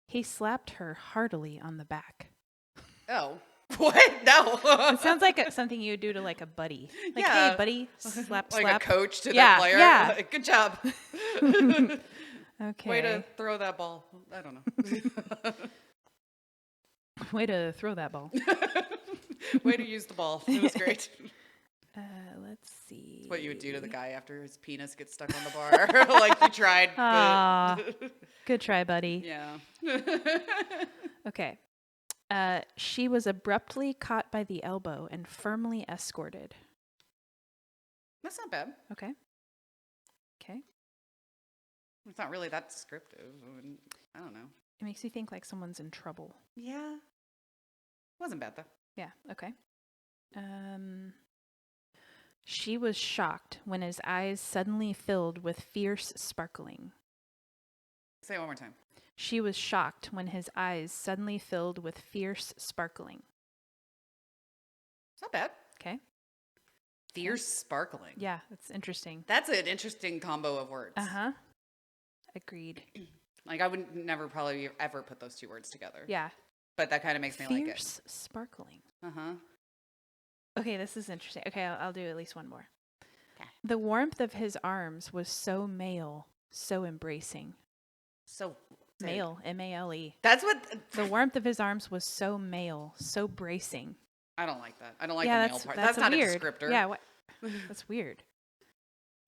He slapped her heartily on the back. Oh, what? No. It sounds like something you would do to like a buddy. Like, Yeah. hey, buddy, slap, like slap. a coach to Yeah, the player. yeah. Like, good job. Okay. Way to throw that ball. I don't know. Way to throw that ball. Way to use the ball. It was great. Let's see. What you would do to the guy after his penis gets stuck on the bar. Like you tried. Aw. But Good try, buddy. yeah. Okay. She was abruptly caught by the elbow and firmly escorted. That's not bad. Okay. Okay. It's not really that descriptive. I don't know. It makes you think like someone's in trouble. Yeah. Wasn't bad though. Yeah. Okay. She was shocked when his eyes suddenly filled with fierce sparkling. Say it one more time. She was shocked when his eyes suddenly filled with fierce sparkling. It's not bad. Okay. Fierce sparkling. Yeah, that's interesting. That's an interesting combo of words. Uh-huh. Agreed. Like I would never probably ever put those two words together. Yeah. But that kind of makes me like it. Fierce sparkling. Uh-huh. Okay, this is interesting. Okay, I'll do at least one more. 'Kay. The warmth of his arms was so male, so embracing. So Male, M-A-L-E. That's what The warmth of his arms was so male, so bracing. I don't like that. I don't like yeah, the male part. that's That's not weird. a descriptor. Yeah, what? That's weird.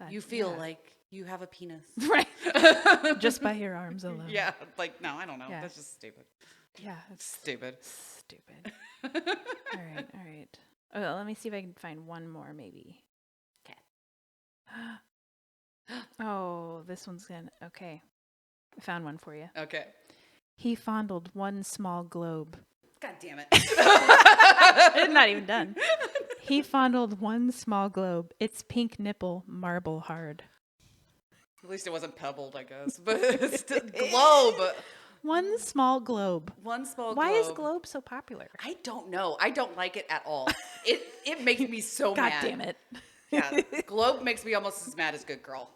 You feel yeah. like you have a penis. right just by your arms alone. Yeah, like no, I don't know. Yeah. That's just stupid. Yeah, it's Stupid. stupid. all right. Oh, let me see if I can find one more, maybe. 'Kay. Oh, this one's gonna. Okay, I found one for you. Okay. He fondled one small globe. God damn it. It's not even done. He fondled one small globe. Its pink nipple marble hard. At least it wasn't pebbled, I guess. But it's still globe. One small globe. One small Why globe. is globe so popular? I don't know. I don't like it at all. It makes me so God mad. damn it. Yeah. Globe makes me almost as mad as good girl.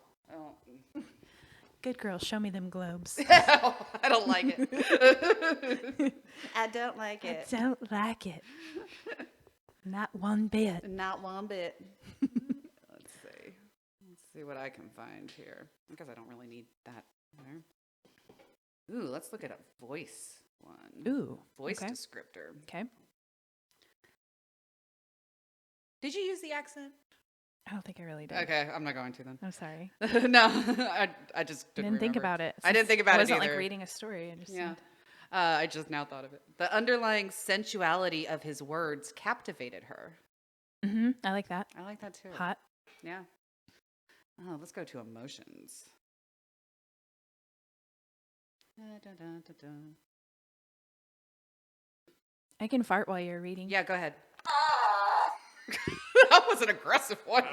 Good girl, show me them globes. I don't like it. I don't like I don't like it. Not one bit. Not one bit. Let's see. Let's see what I can find here. Because I don't really need that there. Ooh, let's look at a voice one. Ooh. Voice okay. descriptor. Okay. Did you use the accent? I don't think I really did. Okay, I'm not going to then. I'm sorry. No, I just I didn't didn't think remember. about it. I didn't think about it I wasn't either. like reading a story. I just Yeah. I just now thought of it. The underlying sensuality of his words captivated her. Mm-hmm. I like that. I like that too. Hot. Yeah. Oh, let's go to emotions. I can fart while you're reading. Yeah, go ahead. That was an aggressive one.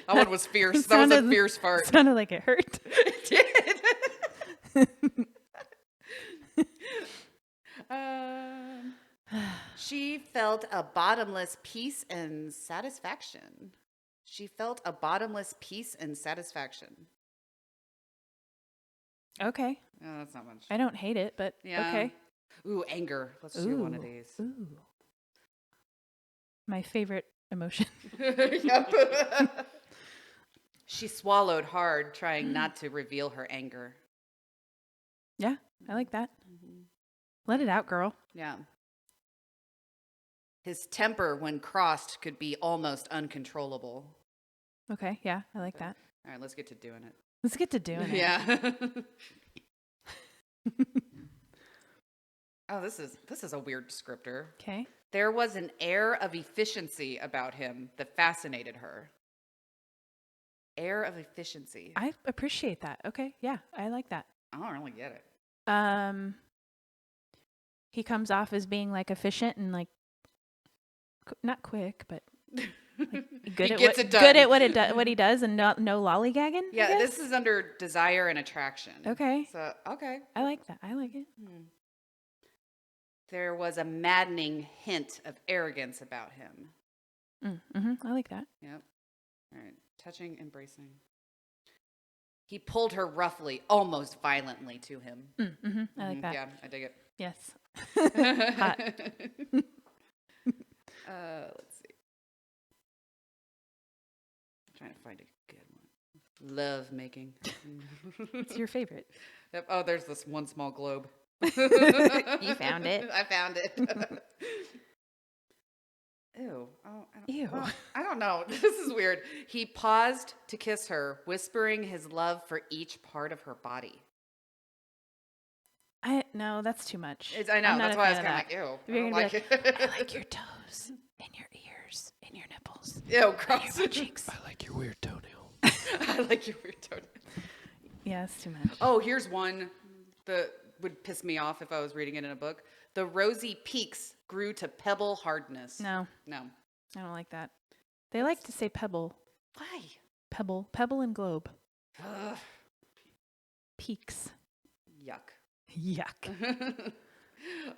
That one was fierce. That was a fierce fart. Sounded like it hurt. It did. She felt a bottomless peace and satisfaction. She felt a bottomless peace and satisfaction. Okay. Oh, that's not much. I don't hate it, but Yeah. okay. Ooh, anger. Let's do one of these. Ooh. My favorite emotion. Yep. She swallowed hard, trying not to reveal her anger. Yeah, I like that. Let it out, girl. Yeah. His temper, when crossed, could be almost uncontrollable. Okay, yeah, I like that. All right, let's get to doing it. Let's get to doing it. Yeah. Oh, this is a weird descriptor. Okay. There was an air of efficiency about him that fascinated her. Air of efficiency. I appreciate that. Okay, yeah, I like that. I don't really get it. He comes off as being like efficient and like not quick, but like, good He at gets what, it done. good at what he does, and no lollygagging. I Yeah, guess? this is under desire and attraction. Okay. So, okay. I like that. I like it. There was a maddening hint of arrogance about him. I like that. Yep. All right. Touching, embracing. He pulled her roughly, almost violently to him. I like that. Yeah, I dig it. Yes. Hot. Let's see. I'm trying to find a good one. Love making. It's your favorite. Yep. Oh, there's this one small globe. You found it. I found it. Ew. Oh, Ew. well, I don't know. This is weird. He paused to kiss her, whispering his love for each part of her body. No, that's too much. I know. I'm not That's a why I was fan kind of of like, ew. If you're I don't gonna like be it. I like your toes and your ears and your nipples. Ew, And gross. your butt cheeks. I like your weird toenail. I like your weird tone. Yeah, it's too much. Oh, here's one that would piss me off if I was reading it in a book. The rosy peaks grew to pebble hardness. No, No. I don't like that. They like to say pebble. Why? Pebble and globe. Ugh. Peaks. Yuck. Yuck.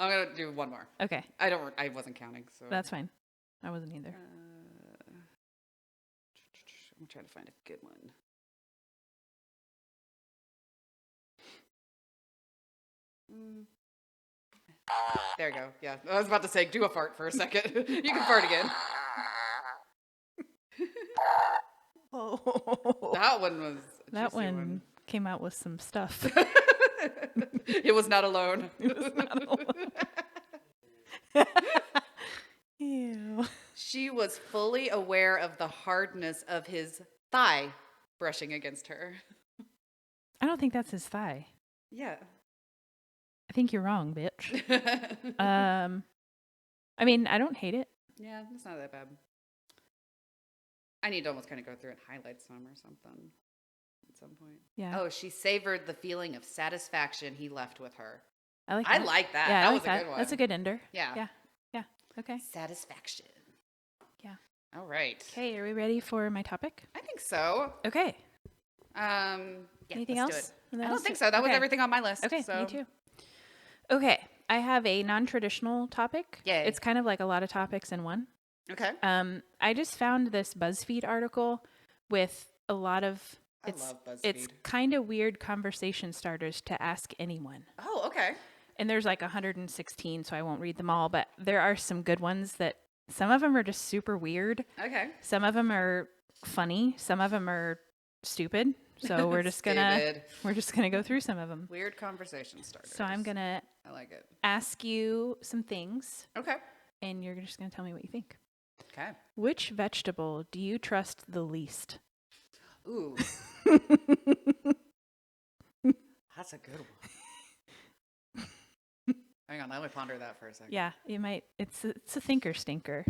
I'm gonna do one more. Okay, I wasn't counting, so that's fine. I wasn't either. I'm trying to find a good one. There you go. Yeah, I was about to say, do a fart for a second. You can fart again. Oh, That one was a that juicy one came out with some stuff. It was not alone. Ew. She was fully aware of the hardness of his thigh brushing against her. I don't think that's his thigh. Yeah. I think you're wrong, bitch. I mean, I don't hate it. Yeah, it's not that bad. I need to almost kind of go through and highlight some or something at some point. Yeah. Oh, she savored the feeling of satisfaction he left with her. I like I that. like that. Yeah, That I was like a that. good one. That's a good ender. Yeah. Yeah. Yeah. Okay. Satisfaction. Yeah. All right. Okay, are we ready for my topic? I think so. Okay. Yeah, Anything let's else? do it. Anything I else don't think to- so. That was okay. everything on my list. Okay, so. me too. Okay, I have a non-traditional topic. Yay. It's kind of like a lot of topics in one. Okay. I just found this BuzzFeed article with a lot of I love BuzzFeed. It's kind of weird conversation starters to ask anyone. Oh, okay. And there's like 116, so I won't read them all, but there are some good ones that some of them are just super weird. Okay. Some of them are funny, some of them are stupid. So we're just going to go through some of them. Weird conversation starters. So I'm going to I like it. ask you some things Okay. and you're just going to tell me what you think. Okay. Which vegetable do you trust the least? Ooh. That's a good one. Hang on, let me ponder that for a second. Yeah, you might. It's a thinker stinker.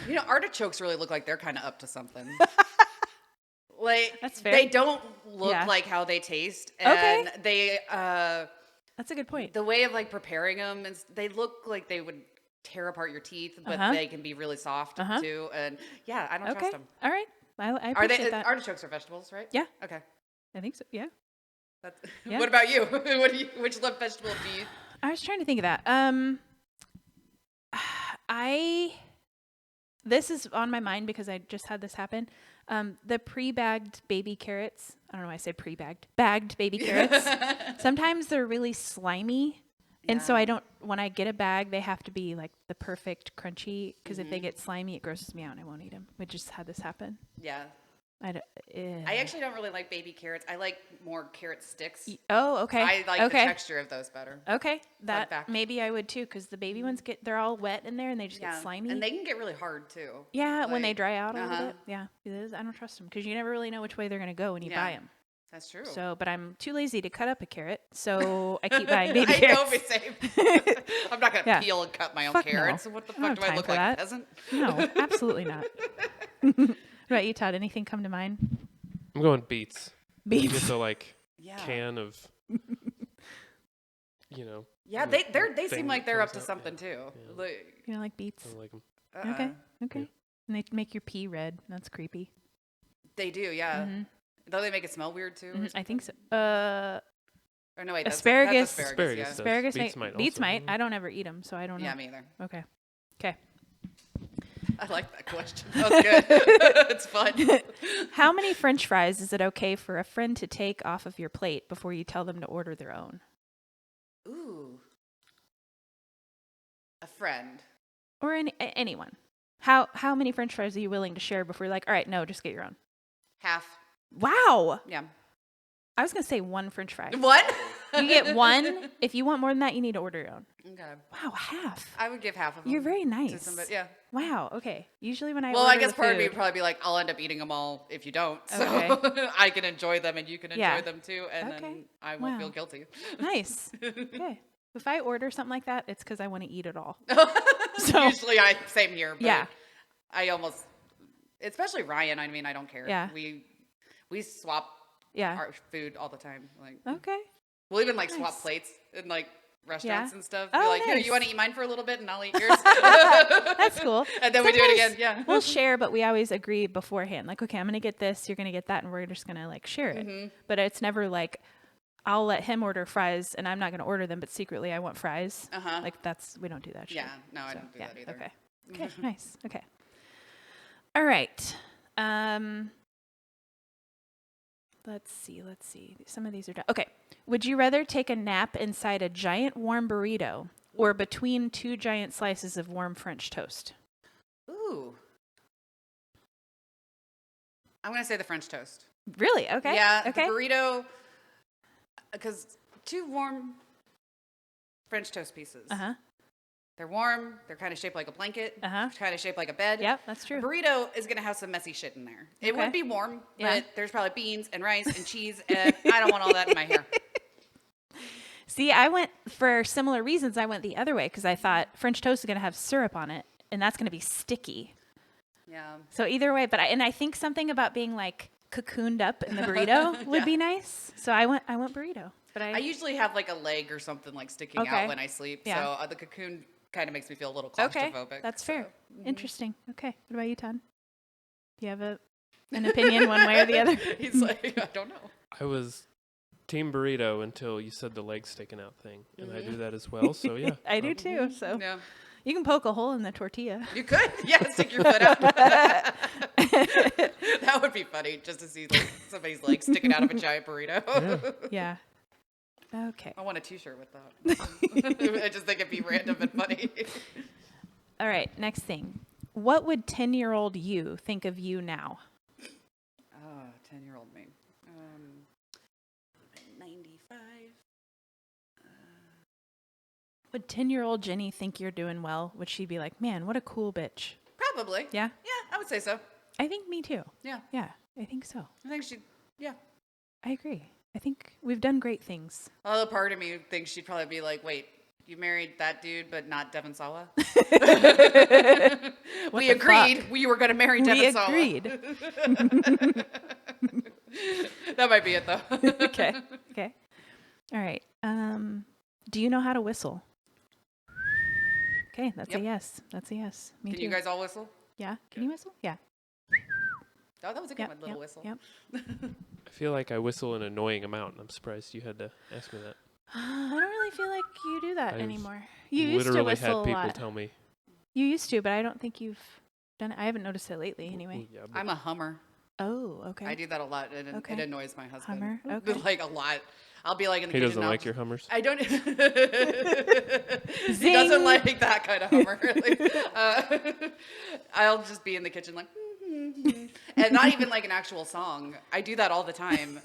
You know, artichokes really look like they're kind of up to something. Like, That's fair. they don't look Yeah. like how they taste. Okay. And they, That's a good point. the way of like preparing them, they look like they would tear apart your teeth, but Uh-huh. they can be really soft Uh-huh. too. And yeah, I don't Okay. trust them. All right. I Are appreciate they that. artichokes are vegetables, right? Yeah. Okay. I think so. Yeah. That's, Yeah. What about you? Which love vegetable do you? I was trying to think of that. This is on my mind because I just had this happen. The pre-bagged baby carrots. I don't know why I said pre-bagged. Bagged baby carrots. Sometimes they're really slimy. And so Yeah. when I get a bag, they have to be like the perfect crunchy. Because if they get slimy, it grosses me out and I won't eat them. We just had this happen. Yeah. I actually don't really like baby carrots. I like more carrot sticks. Oh, okay. I like okay. the texture of those better. Okay, that fact. maybe I would too, because the baby ones they're all wet in there and they just get slimy. And they can get really hard too. yeah, when they like, dry out a uh-huh. little bit. Yeah, it is. I don't trust them because you never really know which way they're gonna go when you buy 'em. Yeah. buy them. That's true. So, but I'm too lazy to cut up a carrot, so I keep buying baby I know, carrots. me same. I'm not gonna Yeah. peel and cut my own Fuck no. carrots. What the I don't fuck do have I time look for like, that. a peasant? No, absolutely not. What about you, Todd? Anything come to mind? I'm going beets. Beets. Get the like Yeah. can of, you know. Yeah, the they thing seem like that they're up comes to out, something too. Yeah. Like, You don't like beets? I like them. Okay, okay. Yeah. And they make your pee red. That's creepy. They do, yeah. Mhm. Though they make it smell weird too. Or I think so. Or no, wait, that's Asparagus. That's Asparagus yeah. does. Asparagus. Beets might Beets also. might. I don't ever eat them, so I don't know. Yeah, me either. Okay. Okay. I like that question. That was good. It's fun. How many French fries is it okay for a friend to take off of your plate before you tell them to order their own? Ooh. A friend. Or anyone? How many French fries are you willing to share before you're like, all right, no, just get your own? Half. Wow. Yeah. I was gonna say one French fry. What? You get one. If you want more than that, you need to order your own. Okay. Wow, half. I would give half of them. You're very to nice. somebody. Yeah. Wow. Okay. Usually when I Well, order I guess the part of me food- would probably be like, I'll end up eating them all if you don't. So Okay. I can enjoy them and you can enjoy Yeah. them too. And Okay. then I won't Wow. feel guilty. Nice. Okay. If I order something like that, it's because I want to eat it all. So- Usually same here. But Yeah. I almost, especially Ryan, I mean, I don't care. Yeah. We swap Yeah. our food all the time. Like Okay. we'll even like Nice. swap plates in like restaurants Yeah. and stuff. Oh, Be like, here, nice. you want to eat mine for a little bit and I'll eat yours. That's cool. And then we do it again. Sometimes Yeah. We'll share, but we always agree beforehand. Like, okay, I'm going to get this, you're going to get that, and we're just going to like share it. Mm-hmm. But it's never like, I'll let him order fries and I'm not going to order them, but secretly I want fries. Uh-huh. Like, we don't do that shit. Yeah. No, I So, don't do yeah, that either. Okay. Okay. Nice. Okay. All right. Let's see. Some of these are done. Okay. Would you rather take a nap inside a giant warm burrito or between two giant slices of warm French toast? Ooh. I'm going to say the French toast. Really? Okay. Yeah. Okay. The burrito, because two warm French toast pieces. Uh-huh. They're warm. They're kind of shaped like a blanket. Uh-huh. Kind of shaped like a bed. Yep, that's A true. burrito is going to have some messy shit in there. It Okay. would be warm, Yeah. but there's probably beans and rice and cheese, and I don't want all that in my hair. See, I went for similar reasons. I went the other way because I thought French toast is going to have syrup on it, and that's going to be sticky. Yeah. So either way, I think something about being like cocooned up in the burrito would Yeah. be nice. So I went burrito. But I usually have like a leg or something like sticking Okay. out when I sleep. Yeah. So the cocoon kind of makes me feel a little okay, claustrophobic. that's so. fair. Interesting. Okay, what about you, Todd? Do you have an opinion one way or the other? He's like, I don't know. I was team burrito until you said the leg sticking out thing, and I do that as well. So yeah, I do too. So Yeah. you can poke a hole in the tortilla. You could. Yeah, stick your foot out. That would be funny just to see like somebody's leg sticking out of a giant burrito. Yeah. Okay. I want a t-shirt with that. I just think it'd be random and funny. All right. Next thing. What would 10-year-old you think of you now? 10-year-old me. 95. Would 10-year-old Jenny think you're doing well? Would she be like, man, what a cool bitch? Probably. Yeah. Yeah, I would say so. I think me too. Yeah. Yeah, I think so. I think she, yeah. I agree. I think we've done great things. Although part of me thinks she'd probably be like, wait, you married that dude, but not Devon Sawa? We the agreed fuck? we were going to marry Devon We Sawa. agreed. That might be it, though. Okay. Okay. All right. Do you know how to whistle? Okay, that's Yep. a yes. That's a yes. Me Can too. you guys all whistle? Yeah. Can you whistle? Yeah. Oh, that was a good Yep. one, little Yep. whistle. Yep. I feel like I whistle an annoying amount, and I'm surprised you had to ask me that. I don't really feel like you do that I've anymore. You used to Literally whistle had a people lot. tell me. You used to, but I don't think you've done it. I haven't noticed it lately anyway. "Ooh, yeah, but I'm a hummer. Oh, okay. I do that a lot, and Okay. it annoys my husband. Hummer, okay. Like a lot. I'll be like in the he kitchen. doesn't and I'll like your Hummers. I don't. He Zing. doesn't like that kind of Hummer. Like, I'll just be in the kitchen like, and not even like an actual song. I do that all the time.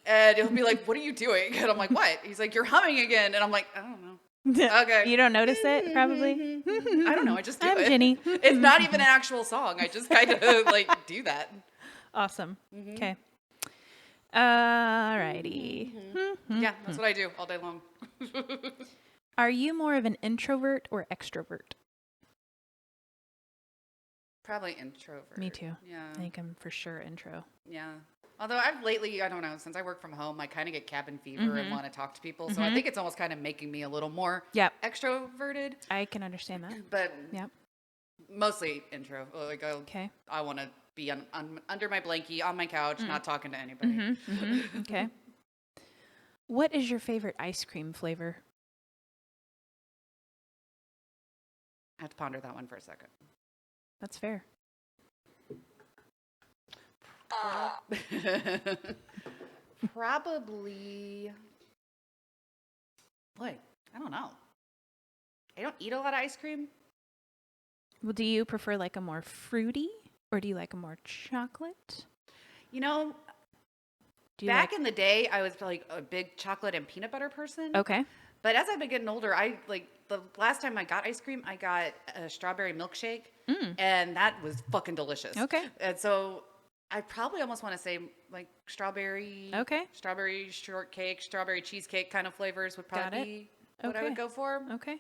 And he'll be like, "What are you doing?" And I'm like, "What?" He's like, "You're humming again." And I'm like, "I don't know. Okay. You don't notice it, probably? I don't know. I just do I'm it." Jenny. It's not even an actual song. I just kind of like do that. Awesome. Okay. Alrighty. Yeah, that's what I do all day long. Are you more of an introvert or extrovert? Probably introvert. Me too. Yeah. I think I'm for sure intro. Yeah. Although I've lately, I don't know, since I work from home, I kind of get cabin fever and want to talk to people. So I think it's almost kind of making me a little more Yep. extroverted. I can understand that. But Yep. mostly intro. Like Okay. I want to be under my blankie on my couch, not talking to anybody. Okay. What is your favorite ice cream flavor? I have to ponder that one for a second. That's fair. Probably. Boy, I don't know. I don't eat a lot of ice cream. Well, do you prefer like a more fruity or do you like a more chocolate? You know, Do you Back in the day, I was like a big chocolate and peanut butter person. Okay. But as I've been getting older, I like the last time I got ice cream, I got a strawberry milkshake, and that was fucking delicious. Okay. And so I probably almost want to say like strawberry, Okay. strawberry shortcake, strawberry cheesecake kind of flavors would Got probably it. be what I Okay. would go for. Okay.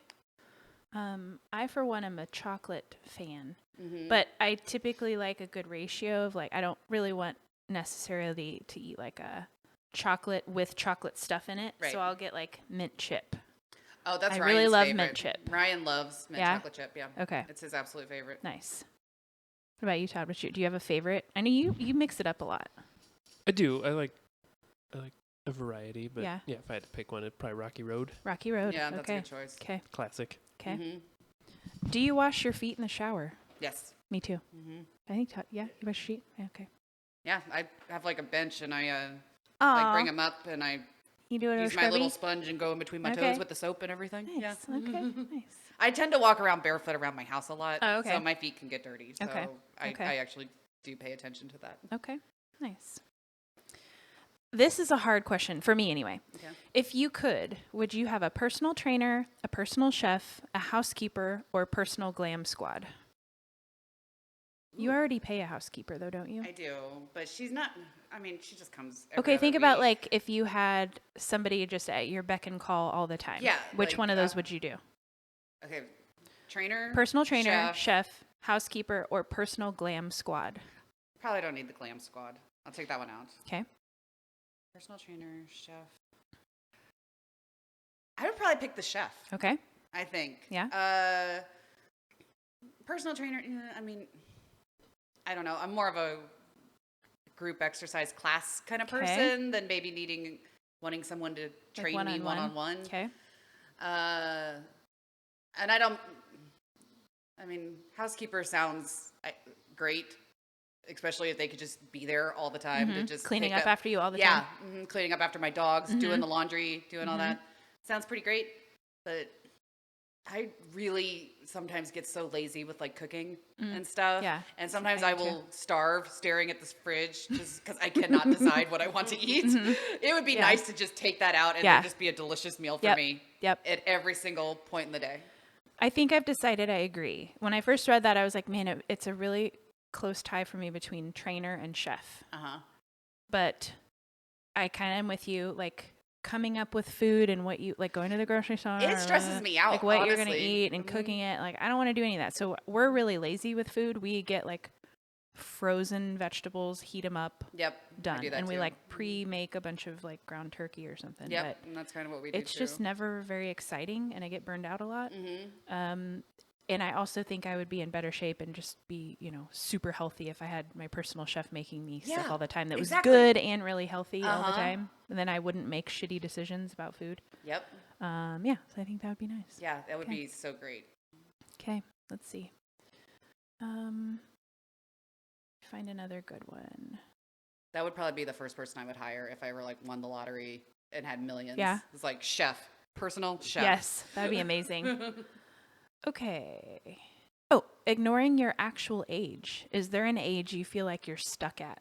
I for one am a chocolate fan, Mm-hmm. but I typically like a good ratio of like I don't really want necessarily to eat like a chocolate with chocolate stuff in it. Right. So I'll get like mint chip. Oh, that's I Ryan's really love favorite. mint chip. Ryan loves mint Yeah? chocolate chip. Yeah. Okay. It's his absolute favorite. Nice. What about you, Todd? Do you have a favorite? I know you mix it up a lot. I do. I like a variety, but Yeah. if I had to pick one, it'd probably Rocky Road. Rocky Road. Yeah, that's okay. a good choice. Okay. Classic. Okay. Mm-hmm. Do you wash your feet in the shower? Yes. Me too. Mm-hmm. I think yeah, you wash your feet. Yeah, okay. Yeah, I have like a bench and I like Aw, bring them up and I you do it over use my little scrubby? sponge and go in between my Okay. toes with the soap and everything. Nice. Yeah. Okay. Nice. I tend to walk around barefoot around my house a lot. Oh, okay. So my feet can get dirty. So Okay. Okay. I actually do pay attention to that. Okay. Nice. This is a hard question for me anyway. Okay. If you could, would you have a personal trainer, a personal chef, a housekeeper, or personal glam squad? You already pay a housekeeper though, don't you? I do, but she's not. I mean, she just comes. Okay, every think other about week. like if you had somebody just at your beck and call all the time. Yeah, Which like, one of those would you do? Okay, trainer, Personal trainer, chef. chef, housekeeper, or personal glam squad? Probably don't need the glam squad. I'll take that one out. Okay. Personal trainer, chef. I would probably pick the chef. Okay. I think. Yeah. Personal trainer. I mean, I don't know. I'm more of a group exercise class kind of Okay. person than maybe wanting someone to train me one-on-one. one-on-one. Okay. And I don't. I mean, housekeeper sounds great, especially if they could just be there all the time to just Cleaning pick up after you all the time. Yeah, cleaning up after my dogs, doing the laundry, doing all that. Sounds pretty great, but I really sometimes get so lazy with like cooking and stuff. Yeah, And sometimes I I do will starve staring at this fridge just because I cannot decide what I want to eat. It would be Yeah. nice to just take that out and Yeah. it'd just be a delicious meal for Yep. me Yep. at every single point in the day. I think I've decided I agree. When I first read that, I was like, man, it's a really close tie for me between trainer and chef. Uh-huh. But I kind of am with you, like coming up with food and what you like going to the grocery store. It stresses me out, Like what you're going to honestly. eat and cooking it. Like I don't want to do any of that. So we're really lazy with food. We get like frozen vegetables, heat them up, Yep. I done. do that And we too. like pre-make a bunch of like ground turkey or something. Yep. But And that's kind of what we do it's too. just never very exciting and I get burned out a lot. And I also think I would be in better shape and just be, super healthy if I had my personal chef making me stuff Yeah, all the time that exactly. was good and really healthy all the Uh-huh. time. And then I wouldn't make shitty decisions about food. Yep. Yeah, so I think that would be nice. Yeah, that would Okay. be so great. Okay, let's see. Find another good one. That would probably be the first person I would hire if I ever like won the lottery and had millions. Yeah. It's like chef, personal chef. Yes, that would be amazing. Okay. Oh, ignoring your actual age. Is there an age you feel like you're stuck at?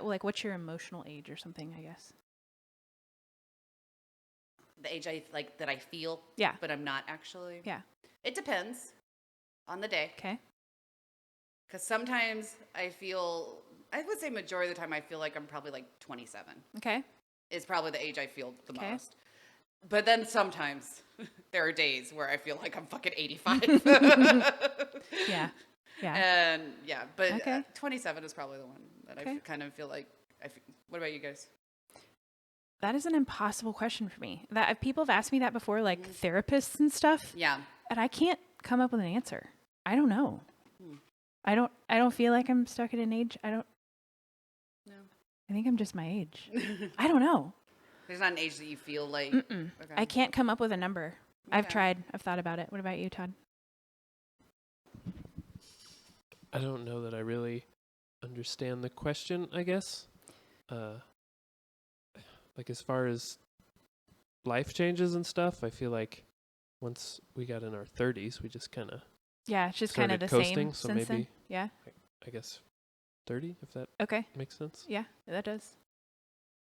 What's your emotional age or something, I guess? The age I like that I feel, Yeah. but I'm not actually. Yeah. It depends on the day. Okay. Because sometimes I would say majority of the time I feel like I'm probably like 27 Okay. is probably the age I feel the Okay. most. But then sometimes there are days where I feel like I'm fucking 85. Yeah. Yeah. And yeah, but Okay. 27 is probably the one that Okay. I kind of feel like. What about you guys? That is an impossible question for me. That people have asked me that before, like therapists and stuff, Yeah. and I can't come up with an answer. I don't know. I don't feel like I'm stuck at an age. No. I think I'm just my age. I don't know. There's not an age that you feel like. Mm-mm. Okay. I can't come up with a number. I've Okay. tried. I've thought about it. What about you, Todd? I don't know that I really understand the question, I guess. Like as far as life changes and stuff, I feel like once we got in our 30s, we just kind of, Yeah, it's just kind of Started the coasting, same so since then. maybe- Yeah. I guess 30, if that Okay. makes sense. Yeah, that does.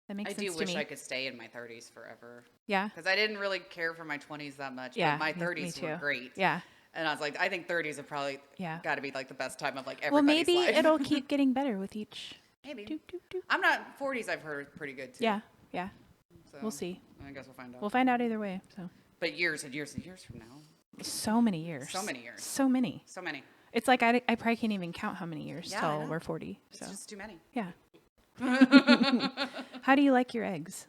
That makes I sense do to wish me. I could stay in my 30s forever. Yeah. Because I didn't really care for my 20s that much. Yeah. But my me 30s were too. great. Yeah. And I was like, I think 30s have probably Yeah. got to be like the best time of like Well, everybody's maybe life. it'll keep getting better with each. Maybe. Doop, doop, doop. I'm not 40s. I've heard are pretty good too. Yeah. Yeah. So We'll see. I guess we'll find out. We'll find out either way. So But years and years and years from now, so many years. So many years. So many. so many. It's like I probably can't even count how many years Yeah, I till know. we're 40. It's So just too many. yeah. How do you like your eggs?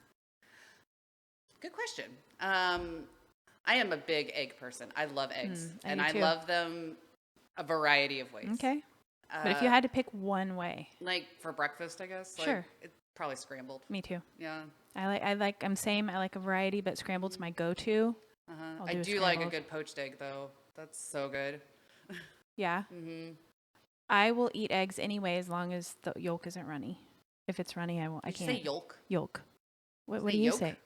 Good question. I am a big egg person. I love eggs, I and do I too. love them a variety of ways. Okay. But if you had to pick one way, like for breakfast, I guess. Like, Sure. It's probably scrambled. me too. Yeah. I like a variety, but scrambled's my go-to. I'll I do a do like a scrambled. good poached egg though. That's so good. Yeah. Mm-hmm. I will eat eggs anyway as long as the yolk isn't runny. If it's runny, I won't. I Did you can't. say yolk? Yolk. What Say do you yolk? say?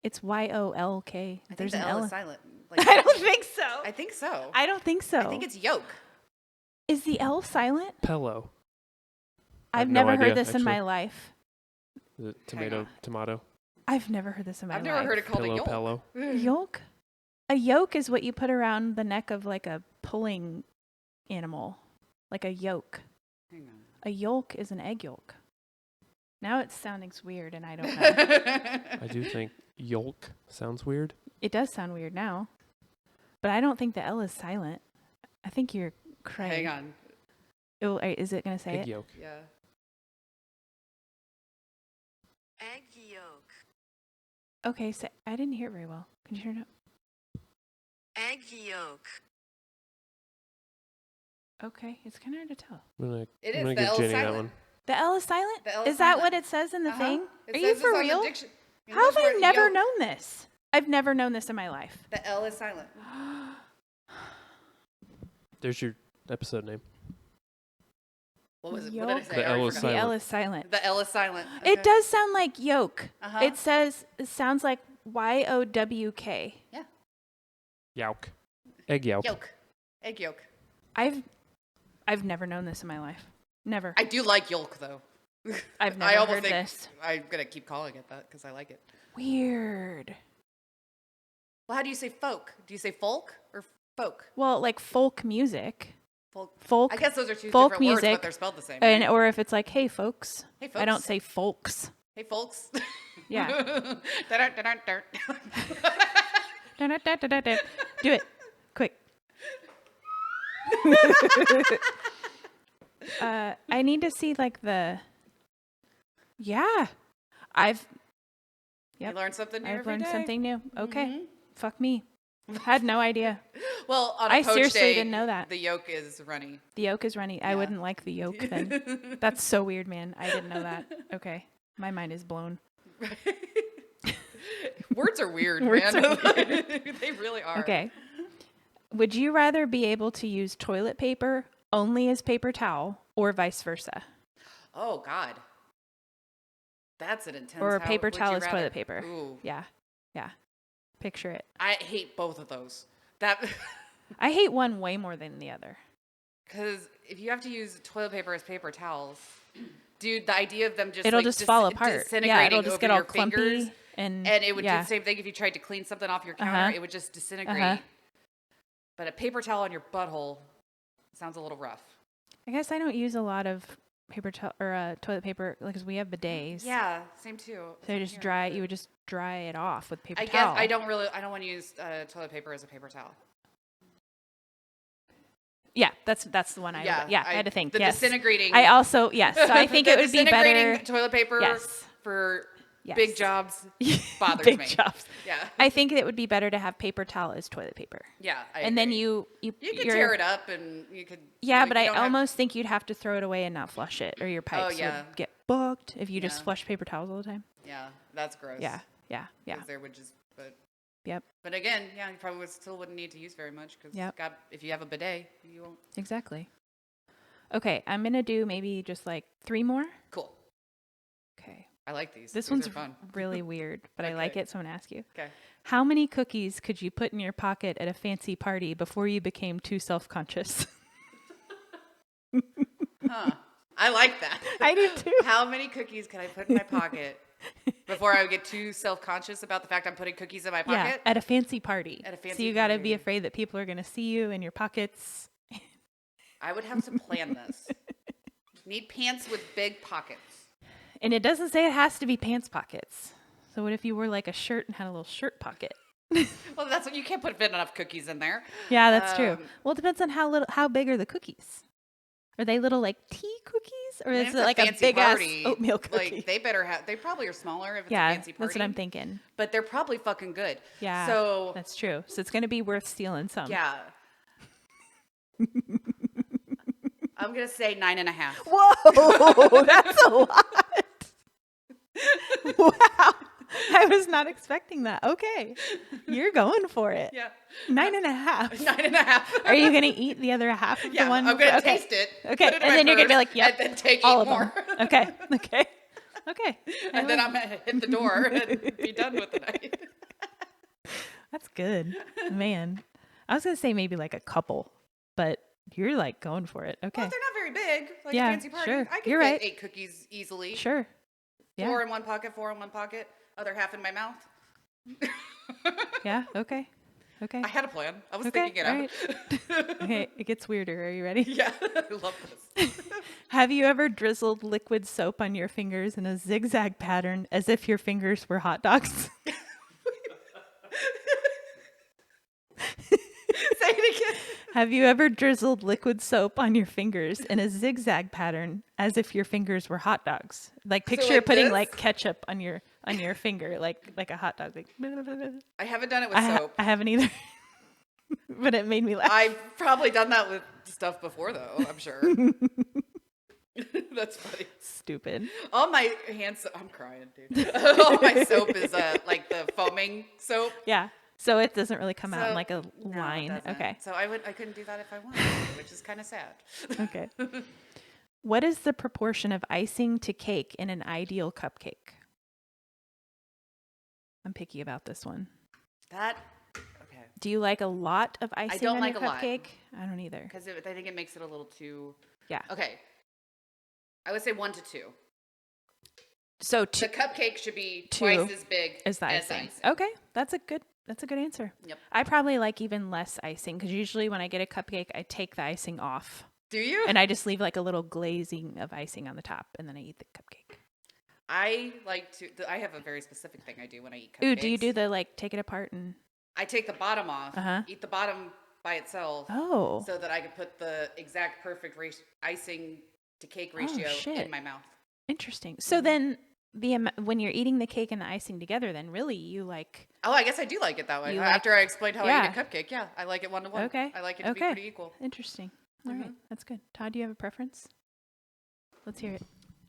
It's YOLK. I think There's the an L L. is silent. Like, I don't think so. I think so. I don't think so. I think it's yolk. Is the L silent? Pello. I I've have no never heard idea, this in my actually. life. The on. tomato. I've never heard this in my I've life. never heard it called a yolk. Pello. Yolk? A yoke is what you put around the neck of like a pulling animal. Like a yoke. Hang on. A yolk is an egg yolk. Now it's sounding weird and I don't know. I do think yolk sounds weird. It does sound weird now. But I don't think the L is silent. I think you're crying. Hang on. Is it going to say Egg it? yolk. Yeah. Egg yolk. Okay, so I didn't hear it very well. Can you turn it up? Egg yolk. Okay, it's kind of hard to tell. I'm gonna It I'm is. gonna The give L is Jenny that silent. one. The L is silent? The L is is that silent. what it says in the Uh-huh. thing? It Are says you this for on the real? How have I never known this? I've never known this in my life. The L is silent. There's your episode name. What was it? Yolk. What did I say? The I already L is forgot. The L silent. is silent. The L is silent. It Okay. does sound like yolk. Uh-huh. It sounds like YOWK. Yeah. Yolk. Egg yolk. Yolk. Egg yolk. I've never known this in my life. Never. I do like yolk though. I've I never almost heard think this. I'm gonna keep calling it that because I like it. Weird. Well, how do you say folk? Do you say folk or folk? Well, like folk music. Folk. Folk. I guess those are two folk different words, music, but they're spelled the same. And right? or if it's like, hey folks. Hey I don't folks. say folks. Hey folks. Yeah. Dun-dun-dun-dun-dun. Da-da-da-da-da-da. Do it. Quick. I need to see like the. Yeah. Yep. You learn something new I've every learned day. something new. Okay. Mhm. Fuck me. Had no idea. Well, on a I poached seriously egg, didn't know that. The yolk is runny. The yolk is runny. I Yeah. wouldn't like the yolk then. That's so weird, man. I didn't know that. Okay. My mind is blown. Words are weird, Words man. are They really are. Okay. Would you rather be able to use toilet paper only as paper towel or vice versa? Oh God. That's an intense. Or how paper would towel you as rather- toilet paper? Ooh, Yeah. Yeah. Picture it. I hate both of those. That I hate one way more than the other. because if you have to use toilet paper as paper towels, dude, the idea of them just It'll like, just fall apart. disintegrating Yeah, it'll just over get all your fingers, clumpy and and it would do yeah. the same thing if you tried to clean something off your counter. Uh-huh. It would just disintegrate. Uh-huh. But a paper towel on your butthole sounds a little rough. I guess I don't use a lot of paper towel or toilet paper because we have bidets. Yeah, same too. So just dry. You would just dry it off with paper I towel. guess I don't want to use toilet paper as a paper towel. Yeah, that's the one I. Yeah, Yeah, I had to think. The yes. disintegrating. I also yes. So I think the it would be better. disintegrating toilet paper Yes. for Yes. big jobs bothers Big me. jobs. Yeah, I think it would be better to have paper towel as toilet paper. yeah. I And then agree. you you could you're- tear it up and you could. Yeah, like, but you I don't have- almost think you'd have to throw it away and not flush it, or your pipes yeah. would get booked if you just Yeah. flush paper towels all the time. Yeah, that's gross. Yeah, yeah, yeah. 'Cause there would just, but. Yep, But again, yeah, you probably still wouldn't need to use very much because Yep. if you have a bidet, you won't. exactly. Okay, I'm gonna do maybe just like 3 more. Cool. Okay, I like these. this These one's are fun. really weird, but I like Okay. it, so I'm gonna ask you. Okay. How many cookies could you put in your pocket at a fancy party before you became too self-conscious? Huh. I like that. I do too. How many cookies can I put in my pocket before I would get too self-conscious about the fact I'm putting cookies in my Yeah, pocket? at a fancy party. At a So fancy you got to be party. afraid that people are going to see you in your pockets. I would have to plan this. Need pants with big pockets. And it doesn't say it has to be pants pockets. So what if you wore like a shirt and had a little shirt pocket? Well, that's what you can't fit enough cookies in there. Yeah, that's true. Um, Well, it depends on how big are the cookies. Are they little like tea cookies, or And is if it it's like a fancy big ass party, oatmeal cookie? Like they better have. They probably are smaller if it's a Yeah, fancy party. that's what I'm thinking. But they're probably fucking good. Yeah, So that's true. So it's gonna be worth stealing some. yeah. I'm gonna say 9.5. Whoa, that's a lot. Wow, I was not expecting that. Okay, you're going for it. Yeah. 9.5. 9.5. Are you gonna eat the other half of Yeah, the one? I'm gonna Okay. taste it. Okay, put it in and my then you're gonna be purse, like, "Yep, and then take all 8 of more. them." Okay, okay, okay. And then I'm gonna hit the door and be done with the night. That's good, man. I was gonna say maybe like a couple, but you're like going for it. Okay, Well, if they're not very big, like Yeah, a fancy party, sure. I can You're fit right. 8 cookies easily. sure. Yeah, 4 in one pocket, 4 in one pocket, other half in my mouth. yeah. Okay, okay, I had a plan. I was Okay, thinking it all out. okay. It gets weirder. Are you ready? Yeah, I love this. Have you ever drizzled liquid soap on your fingers in a zigzag pattern as if your fingers were hot dogs? Say it again. Have you ever drizzled liquid soap on your fingers in a zigzag pattern as if your fingers were hot dogs? Like picture like putting this? like ketchup on your finger, like a hot dog. Like, I haven't done it with soap. I haven't either, but it made me laugh. I've probably done that with stuff before, though, I'm sure. That's funny. Stupid. All my hands, I'm crying, dude. All my soap is like the foaming soap. Yeah. So it doesn't really come out in So- like a No, it line. doesn't. Okay. So I couldn't do that if I wanted to, which is kind of sad. Okay. What is the proportion of icing to cake in an ideal cupcake? I'm picky about this one. That, okay. Do you like a lot of icing don't on like your a lot. cupcake? I don't either. Because I think it makes it a little too, Yeah. okay. I would say 1 to 2. So The cupcake should be 2 twice as big is the as icing. icing. Okay, that's a good answer. Yep. I probably like even less icing because usually when I get a cupcake, I take the icing off Do you? and I just leave like a little glazing of icing on the top, and then I eat the cupcake. I like to, I have a very specific thing I do when I eat cupcakes. Ooh, do you do the like take it apart and? I take the bottom off, Uh-huh. eat the bottom by itself, Oh, so that I can put the exact perfect icing to cake ratio shit. in my mouth. interesting. So then when you're eating the cake and the icing together, then really you like Oh, I guess I do like it that way. You like- After I explained how I Yeah. eat a cupcake, yeah, I like it 1 to 1. Okay. I like it to be Okay. pretty equal. interesting. All right, that's good. Todd, do you have a preference? Let's hear it.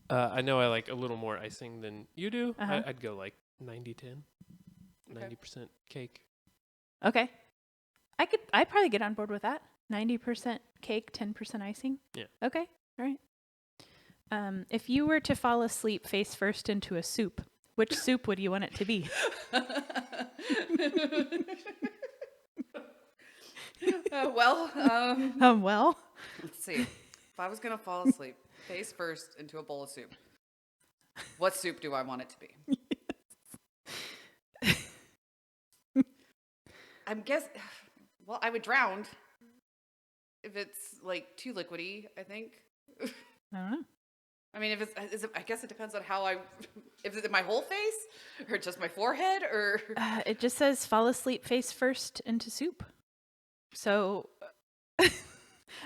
I know I like a little more icing than you do. Uh-huh. I'd go like 90-10. Okay. 90% cake. Okay. I'd probably get on board with that. 90% cake, 10% icing. Yeah. Okay. All right. If you were to fall asleep face first into a soup, which soup would you want it to be? Well, Well, let's see. If I was going to fall asleep face first into a bowl of soup, what soup do I want it to be? I'm guess. Well, I would drown if it's like too liquidy, I think. I don't know. I mean, I guess it depends on how if it's my whole face or just my forehead or. It just says fall asleep face first into soup. So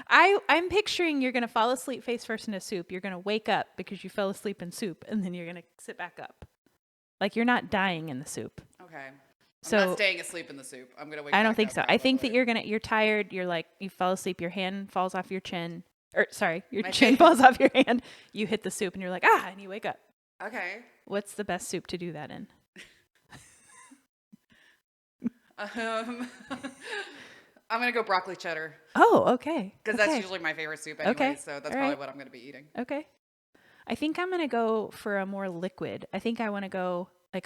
I'm picturing you're going to fall asleep face first into soup. You're going to wake up because you fell asleep in soup, and then you're going to sit back up. Like you're not dying in the soup. Okay. I'm So not staying asleep in the soup. I'm gonna wake. I don't back think up so. I think that probably. you're tired. You're like, you fell asleep. Your hand falls off your chin. Or sorry, your My chin chin. falls off your hand. You hit the soup and you're like, and you wake up. Okay. What's the best soup to do that in? I'm gonna go broccoli cheddar Oh, okay. because that's usually my favorite soup anyway. Okay. So that's All probably right. what I'm gonna be eating. Okay. I think I'm gonna go for a more liquid. I think I want to go like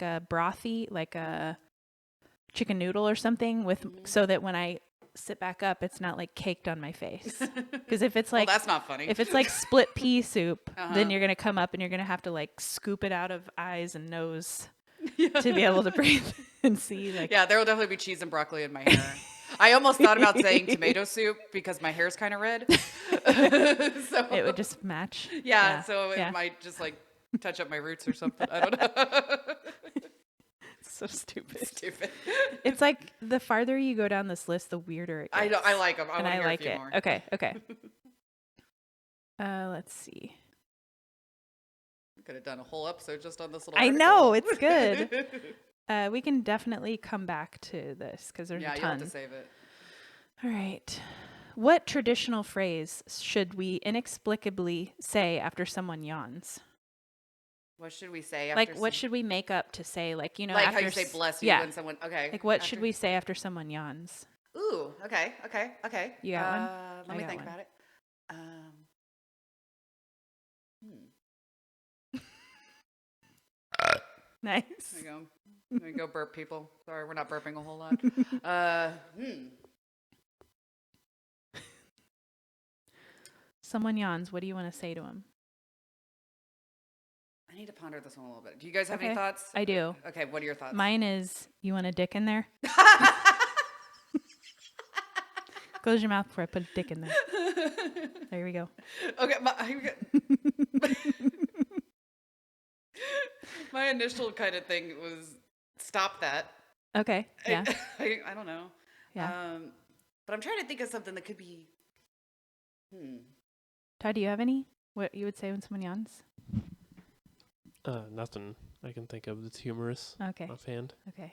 a brothy, like a chicken noodle or something with, so that when I sit back up, it's not like caked on my face. Because if it's like, well, that's not funny. if it's like split pea soup, Uh-huh. then you're going to come up and you're going to have to like scoop it out of eyes and nose to be able to breathe and see. Like, yeah, there will definitely be cheese and broccoli in my hair. I almost thought about saying tomato soup because my hair's kind of red. So it would just match. yeah, so yeah. it might just like touch up my roots or something. I don't know. It's so stupid. Stupid. It's like the farther you go down this list, the weirder it gets. I know. I like them. I and want to I hear like a few it. more. Okay. Okay. Let's see. Could have done a whole episode just on this little. I article. know, it's good. We can definitely come back to this because there's Yeah, a you'll have ton. to save it. All right. What traditional phrase should we inexplicably say after someone yawns? What should we say? Like, what should we make up to say? Like, you know, like after how you say bless you yeah. when someone. Okay. Like, what after- should we say after someone yawns? Ooh. Okay. Okay. Okay. You got one? Let I me got think one. about it. Nice. There you go. There you go, burp people. Sorry, we're not burping a whole lot. Someone yawns. What do you want to say to him? I need to ponder this one a little bit. Do you guys have any Okay. thoughts? I do. Okay, what are your thoughts? Mine is, you want a dick in there? Close your mouth before I put a dick in there. There we go. Okay, my initial kind of thing was stop that. Okay. Yeah. I don't know. Yeah. But I'm trying to think of something that could be. Todd, do you have any? What you would say when someone yawns? Nothing I can think of that's humorous Okay. offhand. Okay.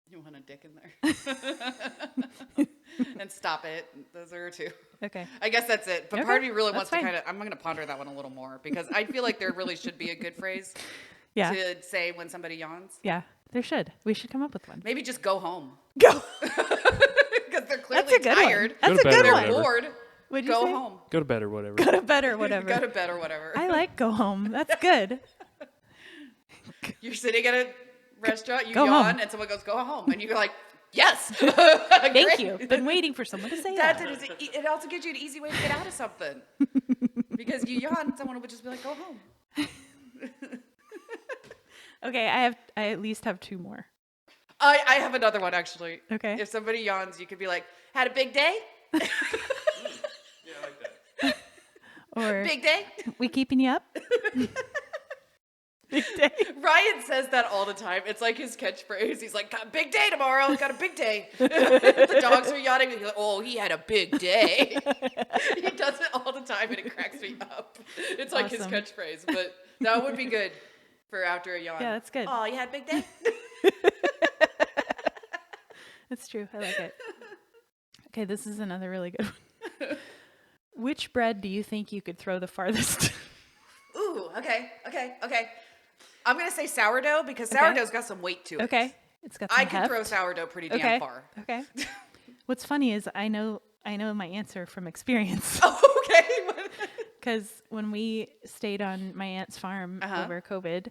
You want a dick in there. And stop it. Those are two. Okay. I guess that's it. But Okay, part of me really that's wants fine. to kind of. I'm going to ponder that one a little more because I feel like there really should be a good phrase Yeah. to say when somebody yawns. Yeah. There should. We should come up with one. Maybe just go home Go. because they're clearly That's a good tired. one. That's Go a to bed good or one. They're whatever. bored. What'd you Go say? home. Go to bed or whatever. Go to bed or whatever. Go to bed or whatever. I like go home. That's good. You're sitting at a restaurant, you Go yawn, home. and someone goes, "Go home," and you're like, "Yes, Thank Great. you. Been waiting for someone to say That that. is, it also gives you an easy way to get out of something because you yawn, someone would just be like, "Go home." Okay, I at least have two more. I have another one actually. Okay. If somebody yawns, you could be like, "Had a big day." Or Big day. we keeping you up? Big day. Ryan says that all the time. It's like his catchphrase. He's like, "Got a big day tomorrow. Got a big day." The dogs are yawning. He's like, "Oh, he had a big day." He does it all the time, and it cracks me up. It's like his Awesome. catchphrase, but that would be good for after a yawn. Yeah, that's good. Oh, you had a big day. That's true. I like it. Okay, this is another really good one. Which bread do you think you could throw the farthest? Ooh, okay. I'm gonna say sourdough because Okay. sourdough's got some weight to it. Okay. It's got some I can heft. throw sourdough pretty damn Okay. far. Okay. What's funny is I know my answer from experience. Oh, okay. Because when we stayed on my aunt's farm over COVID,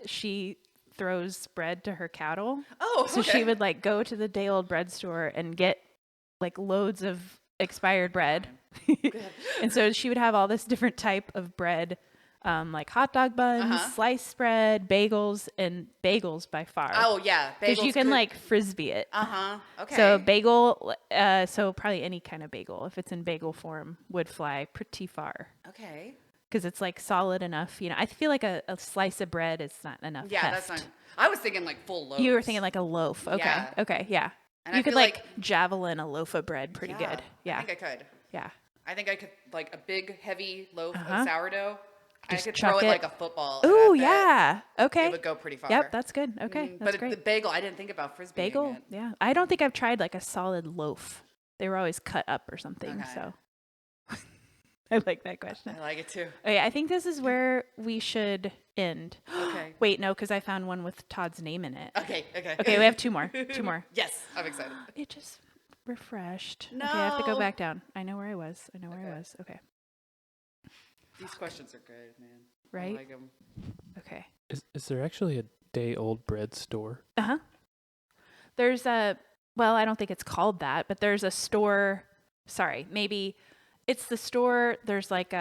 she throws bread to her cattle. Oh, So okay. she would like go to the day old bread store and get like loads of expired bread. And so she would have all this different type of bread, like hot dog buns, sliced bread, bagels, and bagels by far. Oh yeah, Because you bagels can could- like frisbee it. Okay. So bagel, so probably any kind of bagel, if it's in bagel form, would fly pretty far. Okay. Because it's like solid enough. You know, I feel like a slice of bread is not enough. Yeah, heft. that's not. I was thinking like full loaves. You were thinking like a loaf. Okay. Yeah. Okay. Yeah. And you I could feel like, like- javelin a loaf of bread pretty good. Yeah. I think I could. Yeah. I think I could like a big heavy loaf Uh-huh. of sourdough. Just I could chuck throw it it. like a football. and Ooh, I bet yeah. Okay. It would go pretty far. Yep. That's good. Okay. Mhm. That's But great. the bagel, I didn't think about frisbee. Bagel. Yeah. I don't think I've tried like a solid loaf. They were always cut up or something. Okay. So I like that question. I like it too. Okay. I think this is where we should end. Okay. Wait, no, because I found one with Todd's name in it. Okay. Okay. We have two more. Two more. Yes, I'm excited. It just refreshed. Okay, I have to go No. back down. I know where I was. Okay. These questions are good, man. Right? I like 'em. Okay. Is there actually a day old bread store? Uh-huh. There's well, I don't think it's called that, but there's a store. Sorry, maybe it's the store. There's like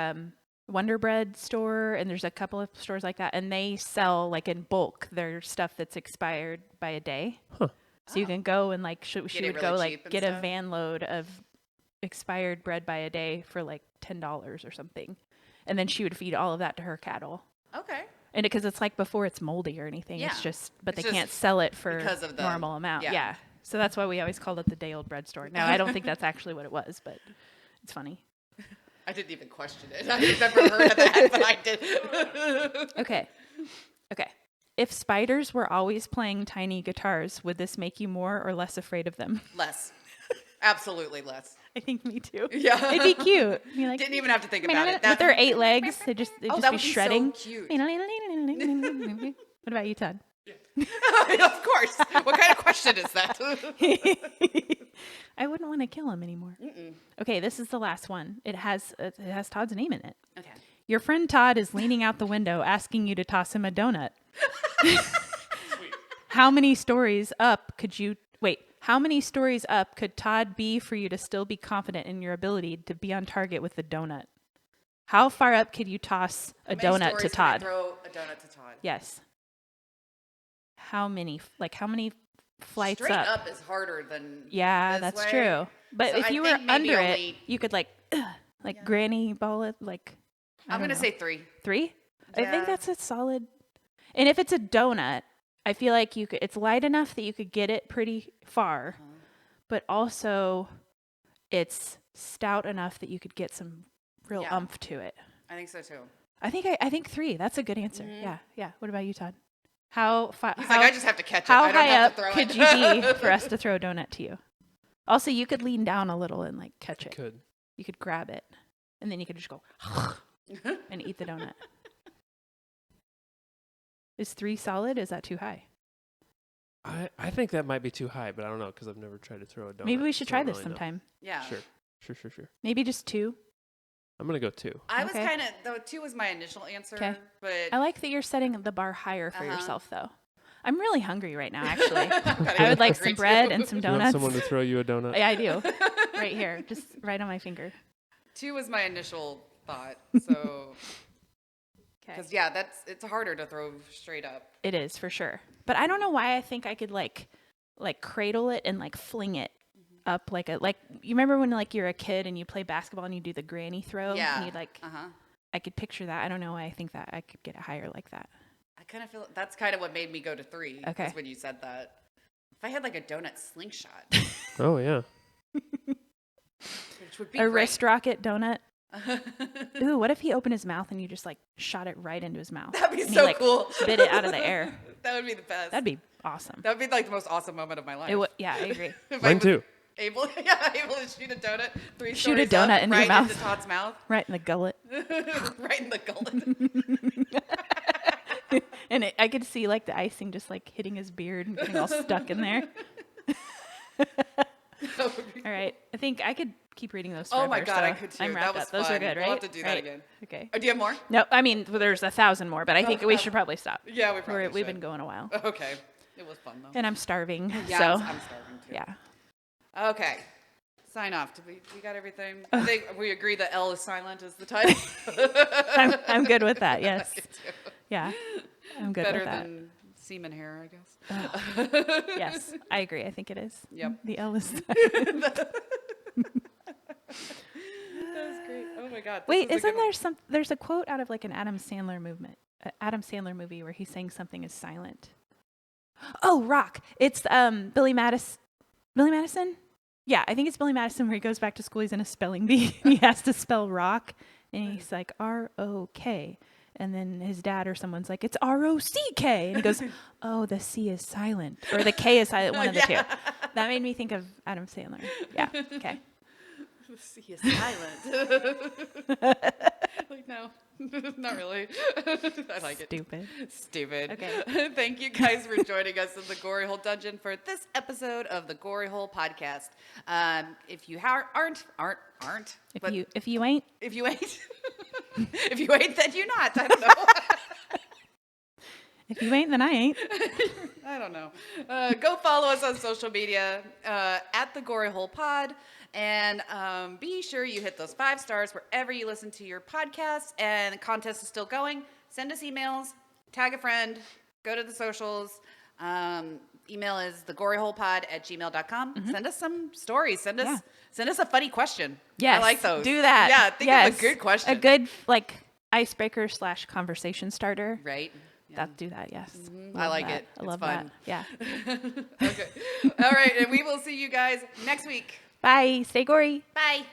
Wonder Bread store, and there's a couple of stores like that, and they sell like in bulk their stuff that's expired by a day. Huh. So you can go and like she it would really go like cheap and get a stuff? van load of expired bread by a day for like $10 or something, and then she would feed all of that to her cattle. Okay. And because it's like before it's moldy or anything, Yeah. it's just, but It's they just can't sell it for because of the- normal amount. yeah. Yeah. So that's why we always called it the day old bread store. Now I don't think that's actually what it was, but it's funny. I didn't even question it. I've never heard of that, but I did. Okay. Okay. If spiders were always playing tiny guitars, would this make you more or less afraid of them? Less. Absolutely less. I think me too. Yeah. It'd be cute. Be like, Didn't even have to think about it. with their 8 legs, they'd just Oh, be that would be so shredding. cute. What about you, Todd? Of course. What kind of question is that? I wouldn't want to kill him anymore. Okay, this is the last one. It has Todd's name in it. Okay. Your friend Todd is leaning out the window asking you to toss him a donut. How many stories up could Todd be for you to still be confident in your ability to be on target with the donut? How far up could you toss a How many donut to stories can I Todd? throw a donut to Todd. Yes. How many flights Straight up? up is harder than Yeah, this that's way. true. But So if I you were think maybe under only- it, you could like granny ball it like. I'm going to say 3. 3. I Yeah. think that's a solid. And if it's a donut, I feel like it's light enough that you could get it pretty far, but also it's stout enough that you could get some real Yeah. oomph to it. I think so too. I think 3. That's a good answer. Yeah. What about you, Todd? How far? He's like, I just have to catch it. How I don't high have up to throw could it. you be for us to throw a donut to you? Also, you could lean down a little and like catch it. Could. You could grab it, and then you could just go and eat the donut. Is 3 solid? Is that too high? I think that might be too high, but I don't know because I've never tried to throw a donut. Maybe we should so try I don't this really know. sometime. Yeah. Sure. Maybe just 2. I'm gonna go 2. I was Okay. kind of, though 2 was my initial answer, 'Kay. but I like that you're setting the bar higher for Uh-huh. yourself, though. I'm really hungry right now, actually. kinda I would like hungry some bread too. and some You want donuts. someone to throw you a donut? Yeah, I do. Right here, just right on my finger. 2 was my initial thought. So, Okay. because yeah, it's harder to throw straight up. It is for sure. But I don't know why I think I could like cradle it and like fling it up like you remember when like you're a kid and you play basketball and you do the granny throw? Yeah. And you'd like I could picture that. I don't know why I think that I could get it higher like that. I kind of feel that's kind of what made me go to 3. Okay. Is when you said that. If I had like a donut slingshot, Oh yeah. which would be A great. wrist rocket donut. Ooh, what if he opened his mouth and you just like shot it right into his mouth? That'd be and he, so like, cool. Spit it out of the air. That would be the best. That'd be awesome. That would be like the most awesome moment of my life. It would. Yeah, I agree. If I Mine was too. able to shoot a donut 3 Shoot a stories up, donut into your right mouth. into Todd's mouth, Right in the gullet. right in the gullet. And I could see like the icing just like hitting his beard and getting all stuck in there. That would be All right. I think I could keep reading those Oh forever. my God, so I could too. I'm That wrapped was up. Those are fun. good, right? We'll have to do that Right. again. Okay. Oh, do you have more? No, I mean, there's 1,000 more, but I think we should probably stop. Yeah, we probably We've should. been going a while. Okay. It was fun though. And I'm starving. Yeah, so, I'm starving too. yeah. Okay. Sign off. Did we got everything? I think we agree that L is silent is the title. I'm good with that. Yes. Me too. Yeah. I'm good Better with that. than semen hair, I guess. Yes. I agree. I think it is. Yep. The L is. That was great. Oh my God. this Wait, was a good isn't one. there's a quote out of like an Adam Sandler movie where he's saying something is silent. Oh, Rock. It's Billy Madison? Yeah, I think it's Billy Madison where he goes back to school. He's in a spelling bee. He has to spell rock, and he's like R-O-K. And then his dad or someone's like, it's R-O-C-K. And he goes, oh, the C is silent. Or the K is silent, one of the two. That made me think of Adam Sandler. Yeah, okay. The sea is silent. Like, no, not really. I like it. Stupid. Okay. Thank you guys for joining us in the Glory Hole Dungeon for this episode of the Glory Hole Podcast. If you aren't, but If you ain't, if you ain't, if you ain't, then you not. I don't know. if you ain't, then I ain't. I I don't know. Go follow us on social media at the Gory Hole Pod. And be sure you hit those 5 stars wherever you listen to your podcast. And the contest is still going. Send us emails, tag a friend, go to the socials. Email is thegoryholepod@gmail.com. Send us some stories. Send us a funny question. Yes, I like those. do that. Yeah, think of a good question. A good like icebreaker / conversation starter. Right. Do that. Yes. I like that. it. I It's love fun. that. Yeah. Okay. All right. And we will see you guys next week. Bye. Stay gory. Bye.